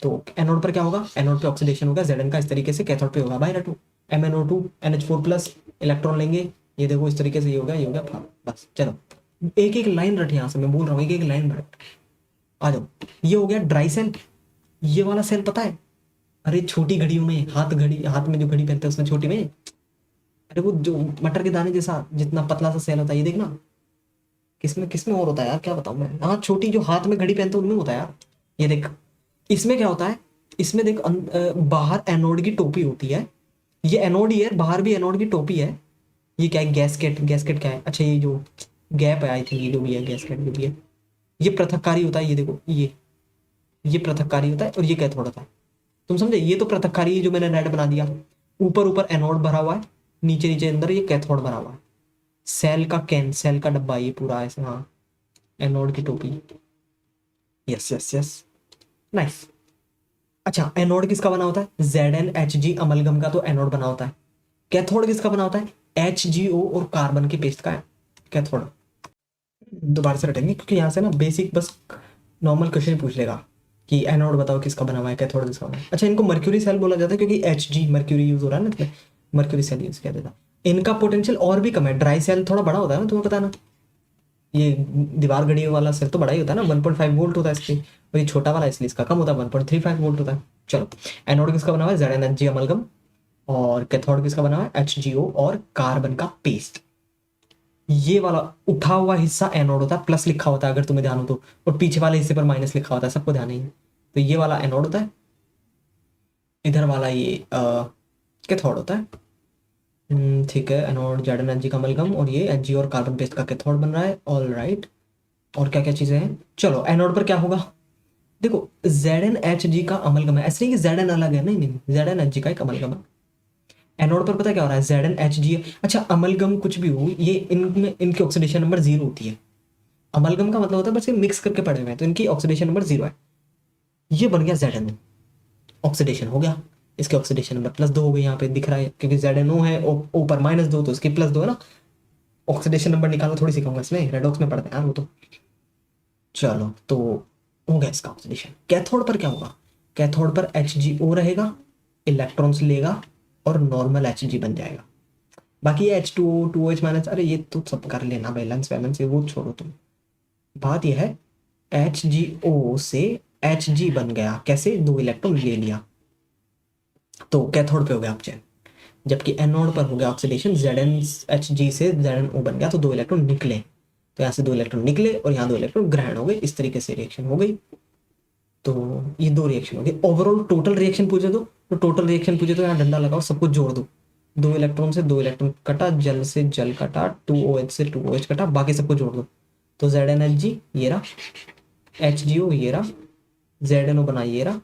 तो एनोड पर क्या होगा, एनोड पे ऑक्सीडेशन होगा Zn का इस तरीके से, कैथोड पे होगा by two MnO2 NH4 plus, electron लेंगे, ये देखो इस तरीके से, ये हो गया बस। चलो एक एक लाइन रट, यहाँ से मैं बोल रहा हूँ एक एक लाइन रट, आ जाओ। ये हो गया ड्राई सेल। ये वाला सेल पता है, अरे छोटी घड़ियों में, हाथ में जो घड़ी पहनते हैं उसमें छोटी में, अरे वो जो मटर के दाने जैसा जितना पतला सा सेल होता है, ये देखना। किसमें किसमें और होता है यार, क्या बताऊं मैं। हाँ छोटी जो हाथ में घड़ी पहनते हैं उनमें होता है यार। ये देख, इसमें क्या होता है, इसमें देख बाहर एनोड की टोपी होती है, ये एनोड ही है, बाहर भी एनोड की टोपी है। ये क्या है, गैसकेट। गैसकेट क्या है, अच्छा ये जो गैप है आई थिंक, ये जो भी है गैसकेट जो भी है, ये पृथक्कारी होता है। ये देखो ये पृथक्कारी होता है, और ये कैथोड होता है। तुम समझे, ये तो पृथक्कारी है जो मैंने रेड बना दिया। ऊपर ऊपर एनोड भरा हुआ है, नीचे नीचे अंदर ये कैथोड भरा हुआ है। सेल का कैन, सेल का डब्बा, ये पूरा ऐसे, हाँ एनोड की टोपी। Yes yes yes, nice. अच्छा एनोड किसका बना होता है, ZnHg अमलगम का तो एनोड बना होता है। कैथोड किसका बना होता है, HgO और कार्बन के पेस्ट का है कैथोड। दोबारा से रटेंगे क्योंकि यहाँ से ना बेसिक बस नॉर्मल क्वेश्चन पूछ लेगा कि एनोड बताओ किसका बना हुआ है, कैथोड किसका बना है। अच्छा इनको मर्क्यूरी सेल बोला जाता है क्योंकि Hg मर्क्यूरी यूज हो रहा है ना, इसमें मर्क्यूरी सेल यूज किया जाता है। इनका पोटेंशियल और भी कम है, ड्राई सेल थोड़ा बड़ा होता है ना, तुम्हें पता है ना। ये दीवार घड़ी वाला सेल तो बड़ा ही होता है ना, 1.5 वोल्ट होता है इसकी, और ये छोटा वाला इसलिए इसका कम होता है, 1.35 वोल्ट होता है। चलो एनोड किसका बना हुआ है, ZnHg अमलगम, और कैथोड किसका बना हुआ है, HgO और कार्बन का पेस्ट। ये वाला उठा हुआ हिस्सा एनोड होता है, प्लस लिखा होता है अगर तुम्हें ध्यान हो तो, और पीछे वाले हिस्से पर माइनस लिखा होता है, सबको ध्यान नहीं है। तो ये वाला एनोड होता है, इधर वाला ये कैथोड होता है। ठीक है, एनोड ZnHg का अमलगम, और ये Hg और कार्बन पेस्ट का कैथोड बन रहा है, ऑल राइट। और क्या क्या चीजें हैं, चलो एनोड पर क्या होगा, देखो ZnHg का अमलगम है, ऐसे नहीं कि Zn अलग है, नहीं नहीं, ZnHg का एक अमलगम है। एनोड पर पता क्या हो रहा है, ZnHg। अच्छा अमलगम कुछ भी हो, ये इनमें इनकी ऑक्सीडेशन नंबर 0 होती है। अमलगम का मतलब होता है बस ये मिक्स करके पड़े हुए हैं, तो इनकी ऑक्सीडेशन नंबर 0 है। ये बन गया Zn, ऑक्सीडेशन हो गया, इसके ऑक्सीडेशन नंबर +2 हो गई, यहाँ पे दिख रहा है क्योंकि ZnO है, ऊपर -2 तो इसके +2 है ना। ऑक्सीडेशन नंबर निकालना थोड़ी सिखाऊंगा इसमें, रेडॉक्स में पढ़ते हैं यार वो तो। चलो तो हो गया इसका ऑक्सीडेशन। कैथोड पर क्या होगा, कैथोड पर HgO रहेगा, इलेक्ट्रॉन्स लेगा और नॉर्मल Hg बन जाएगा। बाकी ये H2O 2OH माइनस, अरे ये तो सब कर लेना, बैलेंस वैलेंस ये वो छोड़ो तुम। बात ये है HgO से Hg बन गया, कैसे, 2 इलेक्ट्रॉन ले लिया, तो कैथोड पे हो गया ऑक्सीजन। जबकि एनोड पर हो गया ऑक्सीडेशन, ZnHg से ZnO बन गया, तो 2 इलेक्ट्रॉन निकले, तो यहाँ से 2 इलेक्ट्रॉन निकले और यहाँ 2 इलेक्ट्रॉन ग्रहण हो गए, इस तरीके से रिएक्शन हो गई। तो ये 2 रिएक्शन हो गई। ओवरऑल टोटल रिएक्शन पूछे तो टोटल रिएक्शन पूछे तो यहाँ डंडा लगाओ, सबको जोड़ दो। 2 इलेक्ट्रॉन से 2 इलेक्ट्रॉन कटा, जल से जल कटा, 2OH से 2OH कटा, बाकी सबको जोड़ दो। तो ZnHg ये रहा, HgO ये रहा, ZnO बना ये रहा,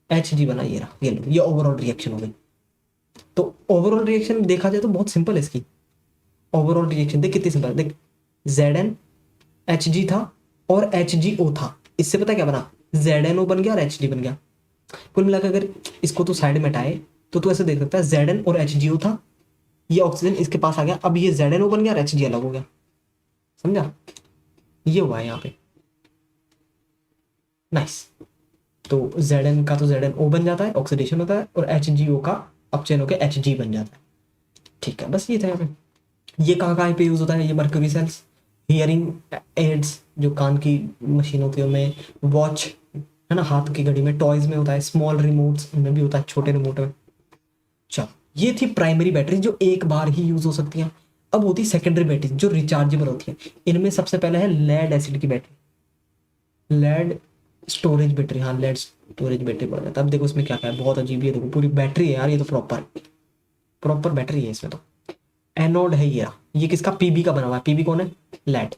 Hg बना ये रहा, ये लो, ये ओवरऑल रिएक्शन हो गई। तो ओवरऑल रिएक्शन देखा जाए तो बहुत सिंपल है इसकी। ओवरऑल रिएक्शन देख कितनी सिंपल, देख ZnHg था और HgO था, इससे पता क्या बना, ZnO बन गया और Hg बन गया। कुल मिलाकर अगर इसको तो साइड में हटाए तो तू ऐसे देख सकता है, Zn और HgO था, ये ऑक्सीजन इसके पास आ गया, अब ये ZnO बन गया और Hg अलग हो गया, समझा, ये हुआ है यहाँ पे, नाइस। तो Zn का तो ZnO बन जाता है, ऑक्सीडेशन होता है, और HgO का अपचयन होकर Hg बन जाता है। ठीक है, बस ये था यहाँ पे। ये कहाँ पे यूज होता है, ये मर्क्यूरी सेल्स, हियरिंग एड्स जो कान की मशीन होती है उनमें, वॉच है ना हाथ की घड़ी में, टॉयज में होता है, स्मॉल रिमोट्स उनमें भी होता है, छोटे रिमोट में। चलो ये थी प्राइमरी बैटरी जो एक बार ही यूज हो सकती है। अब होती है सेकेंडरी बैटरी जो रिचार्जेबल होती है। इनमें सबसे पहले है लेड एसिड की बैटरी, लेड स्टोरेज बैटरी, हाँ लेड स्टोरेज बैटरी बोला जाता है। अब देखो इसमें क्या क्या है, बहुत अजीब है, देखो पूरी बैटरी है यार, ये तो प्रॉपर बैटरी है इसमें तो। एनोड है ये किसका, पीबी का बना हुआ है। पीबी कौन है, लेड।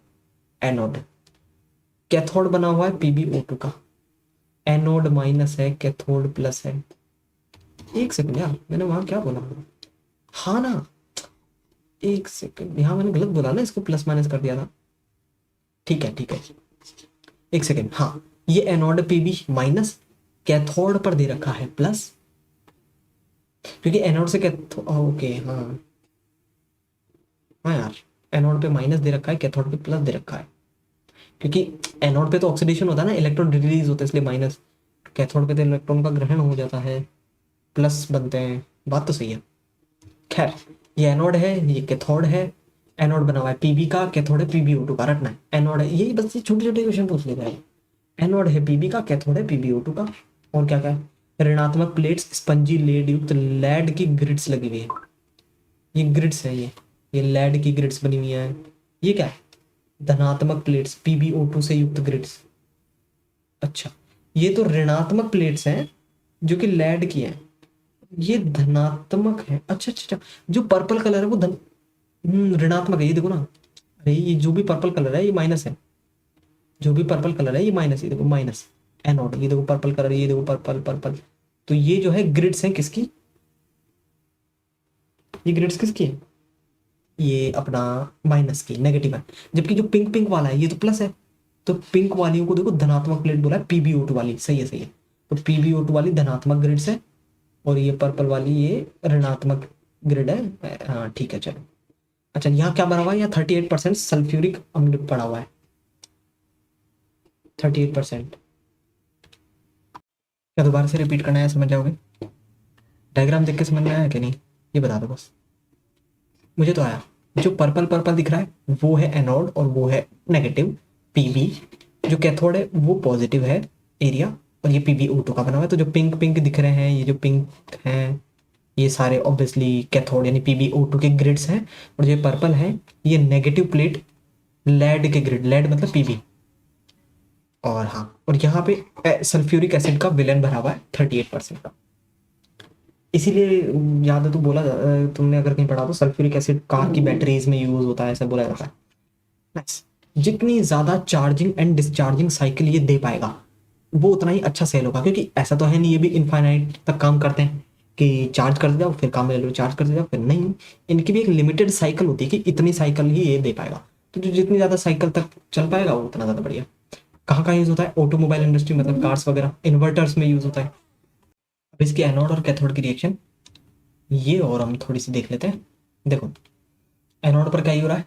एनोड। कैथोड बना हुआ है PbO2 का। एनोड माइनस है, कैथोड प्लस है। एक सेकंड यार, मैंने वहां क्या बोला, हाँ ना, एक सेकंड, यहाँ मैंने गलत बोला ना, इसको प्लस माइनस कर दिया था। ठीक है ठीक है, एक सेकंड। हाँ, ये एनोड पीबी माइनस, कैथोड पर दे रखा है प्लस, क्योंकि एनोड से कैथोड, ओके हाँ हाँ यार, एनोड पे माइनस दे रखा है, कैथोड पे प्लस दे रखा है, क्योंकि एनोड पे तो ऑक्सीडेशन होता है ना, इलेक्ट्रॉन रिलीज होता है, इसलिए माइनस। कैथोड पे तो इलेक्ट्रॉन का ग्रहण हो जाता है, प्लस बनते हैं। बात तो सही है। खैर, ये एनोड है, ये कैथोड है। एनोड बना हुआ है पीबी का, कैथोड है PbO2 का, रटना है। एनोड है, यही बस ये छोटे छोटे क्वेश्चन पूछ लेता है। एनोड है पीबी का, कैथोड है PbO2 का। और क्या क्या है, ऋणात्मक प्लेट्स, स्पंजी लेड युक्त लेड की ग्रिड्स लगी हुई है। ये ग्रिड्स है, ये लेड की ग्रिड्स बनी हुई है। ये क्या है, धनात्मक प्लेट्स, PbO2 से युक्त ग्रिड्स। अच्छा, ये तो ऋणात्मक प्लेट्स हैं जो कि लेड की हैं, ये धनात्मक है। अच्छा अच्छा अच्छा, जो पर्पल कलर है वो धन, ऋणात्मक है, ये देखो ना। अरे ये जो भी पर्पल कलर है ये माइनस है, जो भी पर्पल कलर है ये माइनस, ये देखो माइनस। एनोड, ये देखो पर्पल कलर, ये देखो पर्पल पर्पल। तो ये जो है ग्रिड्स है किसकी, ये ग्रिड्स किसकी है, ये अपना माइनस की, नेगेटिव है। जबकि जो पिंक पिंक वाला है ये तो प्लस है। तो पिंक वालियों को देखो धनात्मक प्लेट बोला है, PbO2 वाली, सही है सही है। तो PbO2 वाली धनात्मक ग्रिड्स है, और ये पर्पल वाली ये ऋणात्मक ग्रिड है। हाँ ठीक है चलो। अच्छा, यहाँ क्या बना हुआ है, यहाँ 38% सल्फ्यूरिक अम्ल पड़ा हुआ है, 38%। क्या दोबारा से रिपीट करना है, समझ जाओगे। डायग्राम देख के समझ में आया कि नहीं, ये बता दो बस। मुझे तो आया। जो पर्पल पर्पल दिख रहा है वो है एनोड और वो है नेगेटिव पीबी। जो कैथोड है वो पॉजिटिव है एरिया, और ये PbO2 का बना हुआ है। तो जो पिंक पिंक दिख रहे हैं, ये जो पिंक हैं, ये सारे ऑब्वियसली कैथोड यानी PbO2 के ग्रिड्स हैं। और जो पर्पल है ये नेगेटिव प्लेट लेड के ग्रिड, लेड मतलब पीबी। और हाँ, और यहाँ पे सल्फ्यूरिक एसिड का विलेन भरा हुआ है 38% का। इसीलिए याद है तो बोला तुमने अगर कहीं पढ़ा तो, सल्फ्यूरिक एसिड कार की बैटरीज में यूज होता है, ऐसा बोला जाता है। Nice. जितनी ज्यादा चार्जिंग एंड डिस्चार्जिंग साइकिल ये दे पाएगा वो उतना ही अच्छा सेल होगा, क्योंकि ऐसा तो है नहीं ये भी इनफाइनाइट तक काम करते हैं कि चार्ज कर जाओ फिर काम ले लो, चार्ज कर जाओ फिर नहीं। इनकी भी एक लिमिटेड साइकिल होती है कि इतनी साइकिल ही ये दे पाएगा। तो जो जितनी ज्यादा साइकिल तक चल पाएगा वो उतना ज्यादा बढ़िया। कहाँ कहाँ यूज होता है, ऑटोमोबाइल इंडस्ट्री मतलब कार्स वगैरह, इन्वर्टर्स में यूज होता है। अब इसकी एनोड और कैथोड की रिएक्शन ये और हम थोड़ी सी देख लेते हैं। देखो एनोड पर क्या ही हो रहा है।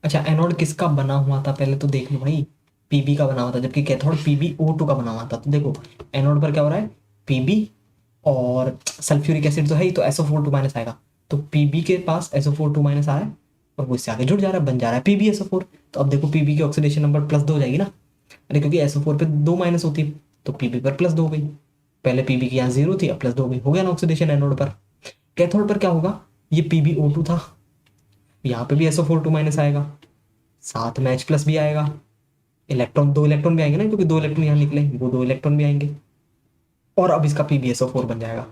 अच्छा, एनोड किसका बना हुआ था पहले तो देख लो भाई, पीबी का बना हुआ था, जबकि कैथोड PbO2 का बना हुआ था। तो देखो एनोड पर क्या हो रहा है, पीबी और सल्फ्यूरिक एसिड तो है ही, तो SO4 2 माइनस आएगा। तो पीबी के पास SO4 2 माइनस आ रहा है और वो इससे आगे जुड़ जा रहा है, बन जा रहा है PbSO4। तो अब देखो पीबी की ऑक्सीडेशन नंबर +2 हो जाएगी ना, अरे क्योंकि SO4 पे 2 माइनस होती है तो पीबी पर +2 हो गई। पहले पीबी की यहाँ 0 थी, अब +2 हो गई, हो गया ना ऑक्सीडेशन एनोड पर। कैथोड पर क्या होगा, ये PbO2 था, यहाँ पे भी SO4 2 माइनस आएगा, साथ में H+ भी आएगा। इलेक्ट्रॉन, 2 इलेक्ट्रॉन भी आएंगे ना, क्योंकि 2 इलेक्ट्रॉन यहाँ निकले, वो 2 इलेक्ट्रॉन भी आएंगे। और अब इसका PbSO4 बन जाएगा।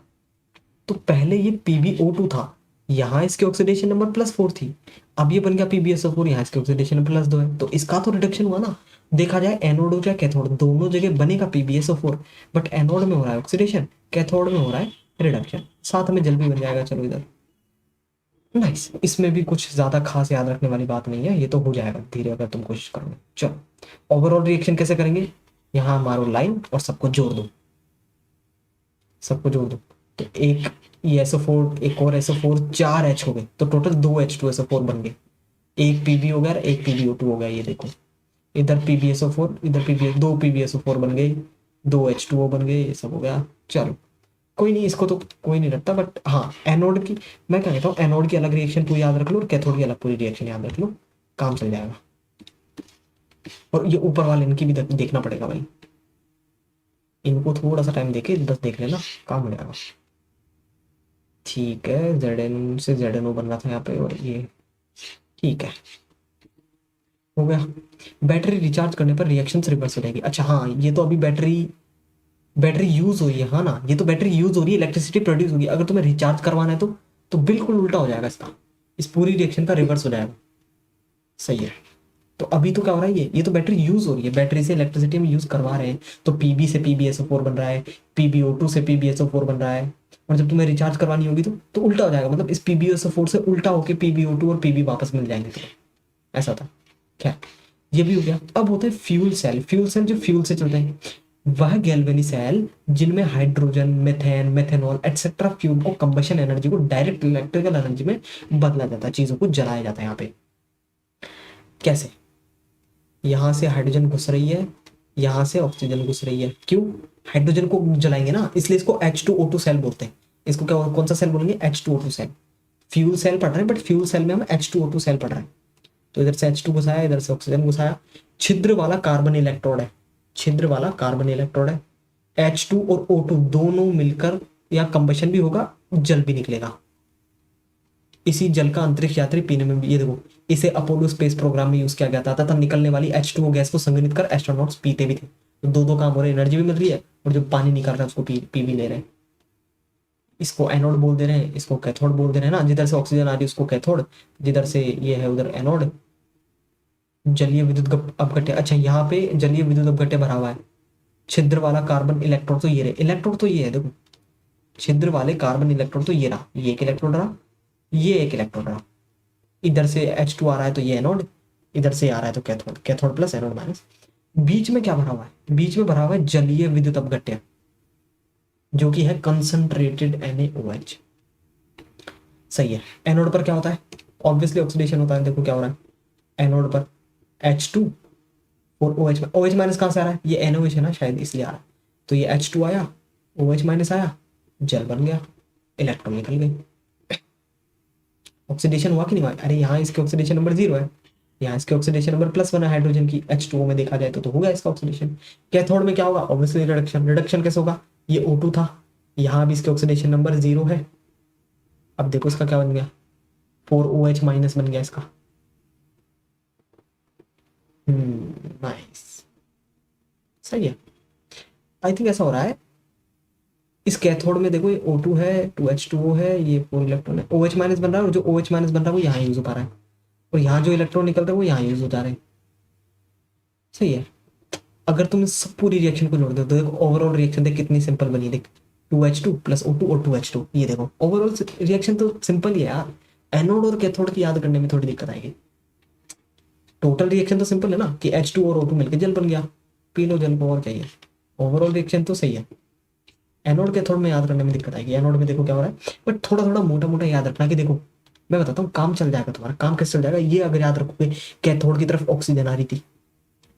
तो पहले ये PbO2 था, यहाँ इसकी ऑक्सीडेशन नंबर +4 थी, अब ये बन गया PbSO4, यहाँ इसकी ऑक्सीडेशन नंबर +2 है। तो इसका तो रिडक्शन हुआ ना। देखा जाए एनोड हो चाहे कैथोड, दोनों जगह बनेगा PbSO4, बट एनोड में हो रहा है ऑक्सीडेशन, कैथोड में हो रहा है रिडक्शन, साथ में जल भी बन जाएगा। चलो इधर नाइस, इसमें भी कुछ ज्यादा खास याद रखने वाली बात नहीं है, ये तो हो जाएगा धीरे अगर तुम कोशिश करोगे। चलो ओवरऑल रिएक्शन कैसे करेंगे, यहाँ मारो लाइन और सबको जोड़ दो, सबको जोड़ दो। तो एक ये SO4 एक और SO4, 4 H हो गए, तो टोटल 2 H2SO4 बन गए। एक पीबी हो गया, एक PbO2 हो गया, ये देखो इधर PbSO4 इधर दो PbSO4 बन गए, 2 H2O बन गए, ये सब हो गया। चलो कोई नहीं, इसको तो कोई नहीं रखता, बट हाँ एनोड की मैं क्या कहता हूँ, एनोड की अलग रिएक्शन पूरी याद रख लो और कैथोड की अलग पूरी रिएक्शन याद रख लो, काम चल जाएगा। और ये ऊपर वाले इनकी भी देखना पड़ेगा भाई, इनको थोड़ा सा टाइम देके बस देख लेना, काम हो जाएगा। ठीक है, ZN से ZNO बन रहा था यहाँ पे, और ये ठीक है हो गया। बैटरी रिचार्ज करने पर रिएक्शन रिवर्स हो जाएगी। अच्छा हाँ, ये तो अभी बैटरी बैटरी यूज हो रही है, हाँ ना, ये तो बैटरी यूज हो रही है, इलेक्ट्रिसिटी प्रोड्यूस होगी। अगर तुम्हें रिचार्ज करवाना है तो बिल्कुल उल्टा हो जाएगा इसका। इस पूरी रिएक्शन का रिवर्स हो जाएगा। सही है। तो अभी तो क्या हो रहा है, ये तो बैटरी यूज हो रही है, बैटरी से इलेक्ट्रिसिटी हम यूज करवा रहे हैं, तो पीबी से पीबीएसओ4 बन रहा है, पीबीओ2 से पीबीएसओ4 बन रहा है, और जब तुम्हें रिचार्ज करवानी होगी तो उल्टा हो जाएगा, मतलब इस पीबीएसओ4 से उल्टा होके पीबीओ2 और पीबी वापस मिल जाएंगे तुम्हें, ऐसा था। क्या, ये भी हो गया। अब होते हैं फ्यूल सेल। फ्यूल सेल जो फ्यूल से चलते हैं, वह गैल्वेनिक सेल जिनमें hydrogen, methane, methanol etcetera fuel को कंबशन एनर्जी को डायरेक्ट इलेक्ट्रिकल एनर्जी में बदला जाता है, चीजों को जलाया जाता है। यहाँ पे कैसे, यहाँ से हाइड्रोजन घुस रही है, यहाँ से ऑक्सीजन घुस रही है, क्यों, हाइड्रोजन को जलाएंगे ना, इसलिए इसको H2O2 सेल बोलते हैं। इसको क्या, कौन सा सेल बोलेंगे, H2O2 सेल। फ्यूल सेल पढ़ रहे हैं, बट फ्यूल सेल में हम H2O2 सेल पढ़ रहे हैं। तो इधर से H2 घुसाया, इधर से ऑक्सीजन घुसाया, छिद्र वाला कार्बन इलेक्ट्रोड है, छिद्र वाला कार्बन इलेक्ट्रोड है। H2 और O2 दोनों मिलकर या कंबशन भी होगा, जल भी निकलेगा। इसी जल का अंतरिक्ष यात्री पीने में भी, ये देखो, इसे अपोलो स्पेस प्रोग्राम में यूज किया गया था, तब निकलने वाली H2O गैस को संघनित कर एस्ट्रोनॉट्स पीते भी थे। तो दो काम हो रहे हैं, एनर्जी भी मिल रही है और जो पानी निकल रहा है उसको पी भी ले रहे हैं। इसको एनोड बोल दे रहे हैं, इसको कैथोड बोल दे रहे हैं ना, जिधर से ऑक्सीजन आ रही है उसको कैथोड, जिधर से ये है उधर एनोड। जलीय विद्युत अपघट्य, अच्छा यहाँ पे जलीय विद्युत अपघट्य भरा हुआ है। छिद्र वाला कार्बन इलेक्ट्रोड तो ये रहे, इलेक्ट्रोड तो ये है, देखो छिद्र वाले कार्बन इलेक्ट्रोड तो ये रहा, ये एक इलेक्ट्रोड रहा, ये एक इलेक्ट्रोड रहा। इधर से H2 आ रहा है तो ये एनोड, इधर से आ रहा है तो cathode, cathode plus anode minus. बीच में क्या भरा हुआ है, बीच में भरा हुआ है जलीय विद्युत अपघट्य, जो कि है कंसंट्रेटेड NaOH। सही है। एनोड पर क्या होता है, ऑब्वियसली ऑक्सीडेशन होता है। देखो क्या हो रहा है एनोड पर, H2 और OH, OH माइनस कहाँ से आ रहा है, ये NaOH है ना शायद, इसलिए आ रहा है। तो ये H2 आया, OH माइनस आया, जल बन गया, इलेक्ट्रॉन निकल गई। ऑक्सीडेशन हुआ कि नहीं हुआ, अरे यहाँ इसके ऑक्सीडेशन नंबर 0 है, यहाँ इसके ऑक्सीडेशन नंबर +1 है हाइड्रोजन की, H2O में देखा जाए तो होगा इसका ऑक्सीडेशन। कैथोड में क्या होगा, ऑब्वियसली रिडक्शन। रिडक्शन कैसे होगा, ये O2 था, यहाँ भी इसके ऑक्सीडेशन नंबर 0 है। अब देखो इसका क्या बन गया, 4OH माइनस बन गया इसका। नाइस, सही है। आई थिंक ऐसा हो रहा है इस कैथोड में, देखो ये O2 है, 2H2O है, ये 4 इलेक्ट्रॉन है, OH माइनस बन रहा है, और जो OH माइनस बन रहा है वो यहाँ यूज हो पा रहा है, और यहाँ जो इलेक्ट्रॉन निकल रहा है वो यहाँ यूज हो जा रहे हैं। सही है। अगर तुम इस पूरी रिएक्शन को जोड़ दो तो देखो ओवरऑल रिएक्शन देख कितनी सिंपल बनी, देख 2H2 प्लस O2 और 2H2, ये देखो ओवरऑल रिएक्शन तो सिंपल ही है यार। एनोड और कैथोड की याद करने में थोड़ी दिक्कत आएगी, टोटल रिएक्शन तो सिंपल है ना, कि H2 और O2 मिलकर जल बन गया, पी लो जल को, और चाहिए। ओवरऑल रिएक्शन तो सही है। एनोड कैथोड में याद करने में दिक्कत आएगी, एनोड में देखो क्या हो रहा है, बट थोड़ा थोड़ा मोटा मोटा याद रखना कि देखो मैं बताता हूँ काम चल जाएगा तुम्हारा, काम कैसे चल जाएगा ये अगर याद रखोगे। कैथोड की तरफ ऑक्सीजन आ रही थी,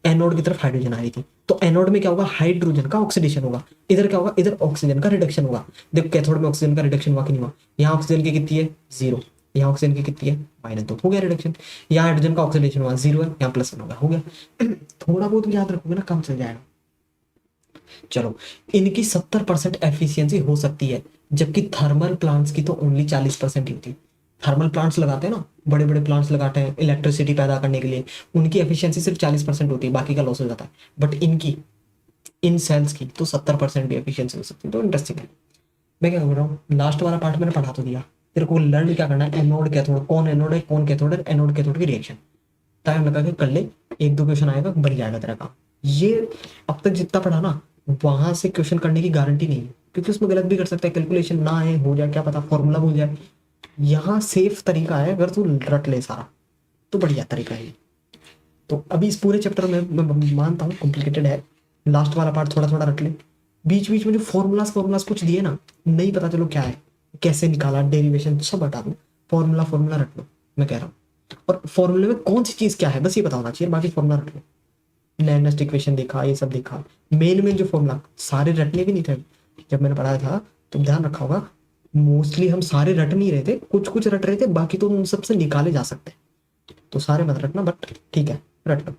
एनोड की तरफ हाइड्रोजन आ रही थी, तो एनोड में क्या होगा, हाइड्रोजन का ऑक्सीडेशन होगा, इधर क्या होगा, इधर ऑक्सीजन का रिडक्शन होगा। देखो कैथोड में ऑक्सीजन का रिडक्शन हुआ कि नहीं हुआ, यहाँ ऑक्सीजन की कितनी है 0, यहाँ ऑक्सीजन की कितनी है -2, हो गया रिडक्शन। यहाँ हाइड्रोजन का ऑक्सीडेशन हुआ 0 है, यहाँ +1 होगा, हो गया। थोड़ा बहुत याद रखोगे ना काम चल जाएगा। चलो, इनकी 70% एफिशिएंसी हो सकती है, जबकि थर्मल प्लांट्स की तो ओनली 40% ही होती है। थर्मल प्लांट्स लगाते हैं ना, बड़े बड़े प्लांट्स लगाते हैं इलेक्ट्रिसिटी पैदा करने के लिए, उनकी एफिशिएंसी सिर्फ 40% होती है, बाकी का लॉस हो जाता है। बट इनकी, इन सेल्स की तो 70% भी एफिशिएंसी हो सकती है। तो इंटरेस्टिंग है। मैं क्या कर रहा हूँ, लास्ट वाला पार्ट मैंने पढ़ा तो दिया, तेरे को लर्न क्या करना है, एनोड कैथोड, कौन एनोड है कौन कैथोड है, एनोड कैथोड की रिएक्शन टाइम लगा के कर ले, 1-2 क्वेश्चन आएगा, बन जाएगा तेरा काम। ये अब तक जितना पढ़ा ना, वहां से क्वेश्चन करने की गारंटी नहीं है, क्योंकि उसमें गलत भी कर सकता है, कैलकुलेशन ना है, हो जाए क्या पता, फॉर्मूला भूल जाए। यहाँ सेफ तरीका है, अगर तू रट ले सारा तो बढ़िया तरीका है। तो अभी इस पूरे चैप्टर में मैं मानता हूँ कॉम्प्लिकेटेड है, लास्ट वाला पार्ट थोड़ा थोड़ा रट ले। बीच बीच में जो फॉर्मूलाज कुछ दिए ना, नहीं पता चलो क्या है, कैसे निकाला, डेरिवेशन सब हटा दो, फॉर्मूला रट लो, मैं कह रहा हूँ। और फॉर्मूले में कौन सी चीज क्या है बस ये बताना चाहिए, बाकी फॉर्मूला रट लो। लेनस्ट इक्वेशन देखा, ये सब देखा, मेन जो फॉर्मूला, सारे रटने भी नहीं थे जब मैंने पढ़ाया था, तो ध्यान रखा होगा। मोस्टली हम सारे रट नहीं रहे थे, कुछ कुछ रट रहे थे, बाकी तो उन सबसे निकाले जा सकते हैं, तो सारे मत रटना, बट ठीक है रट लो।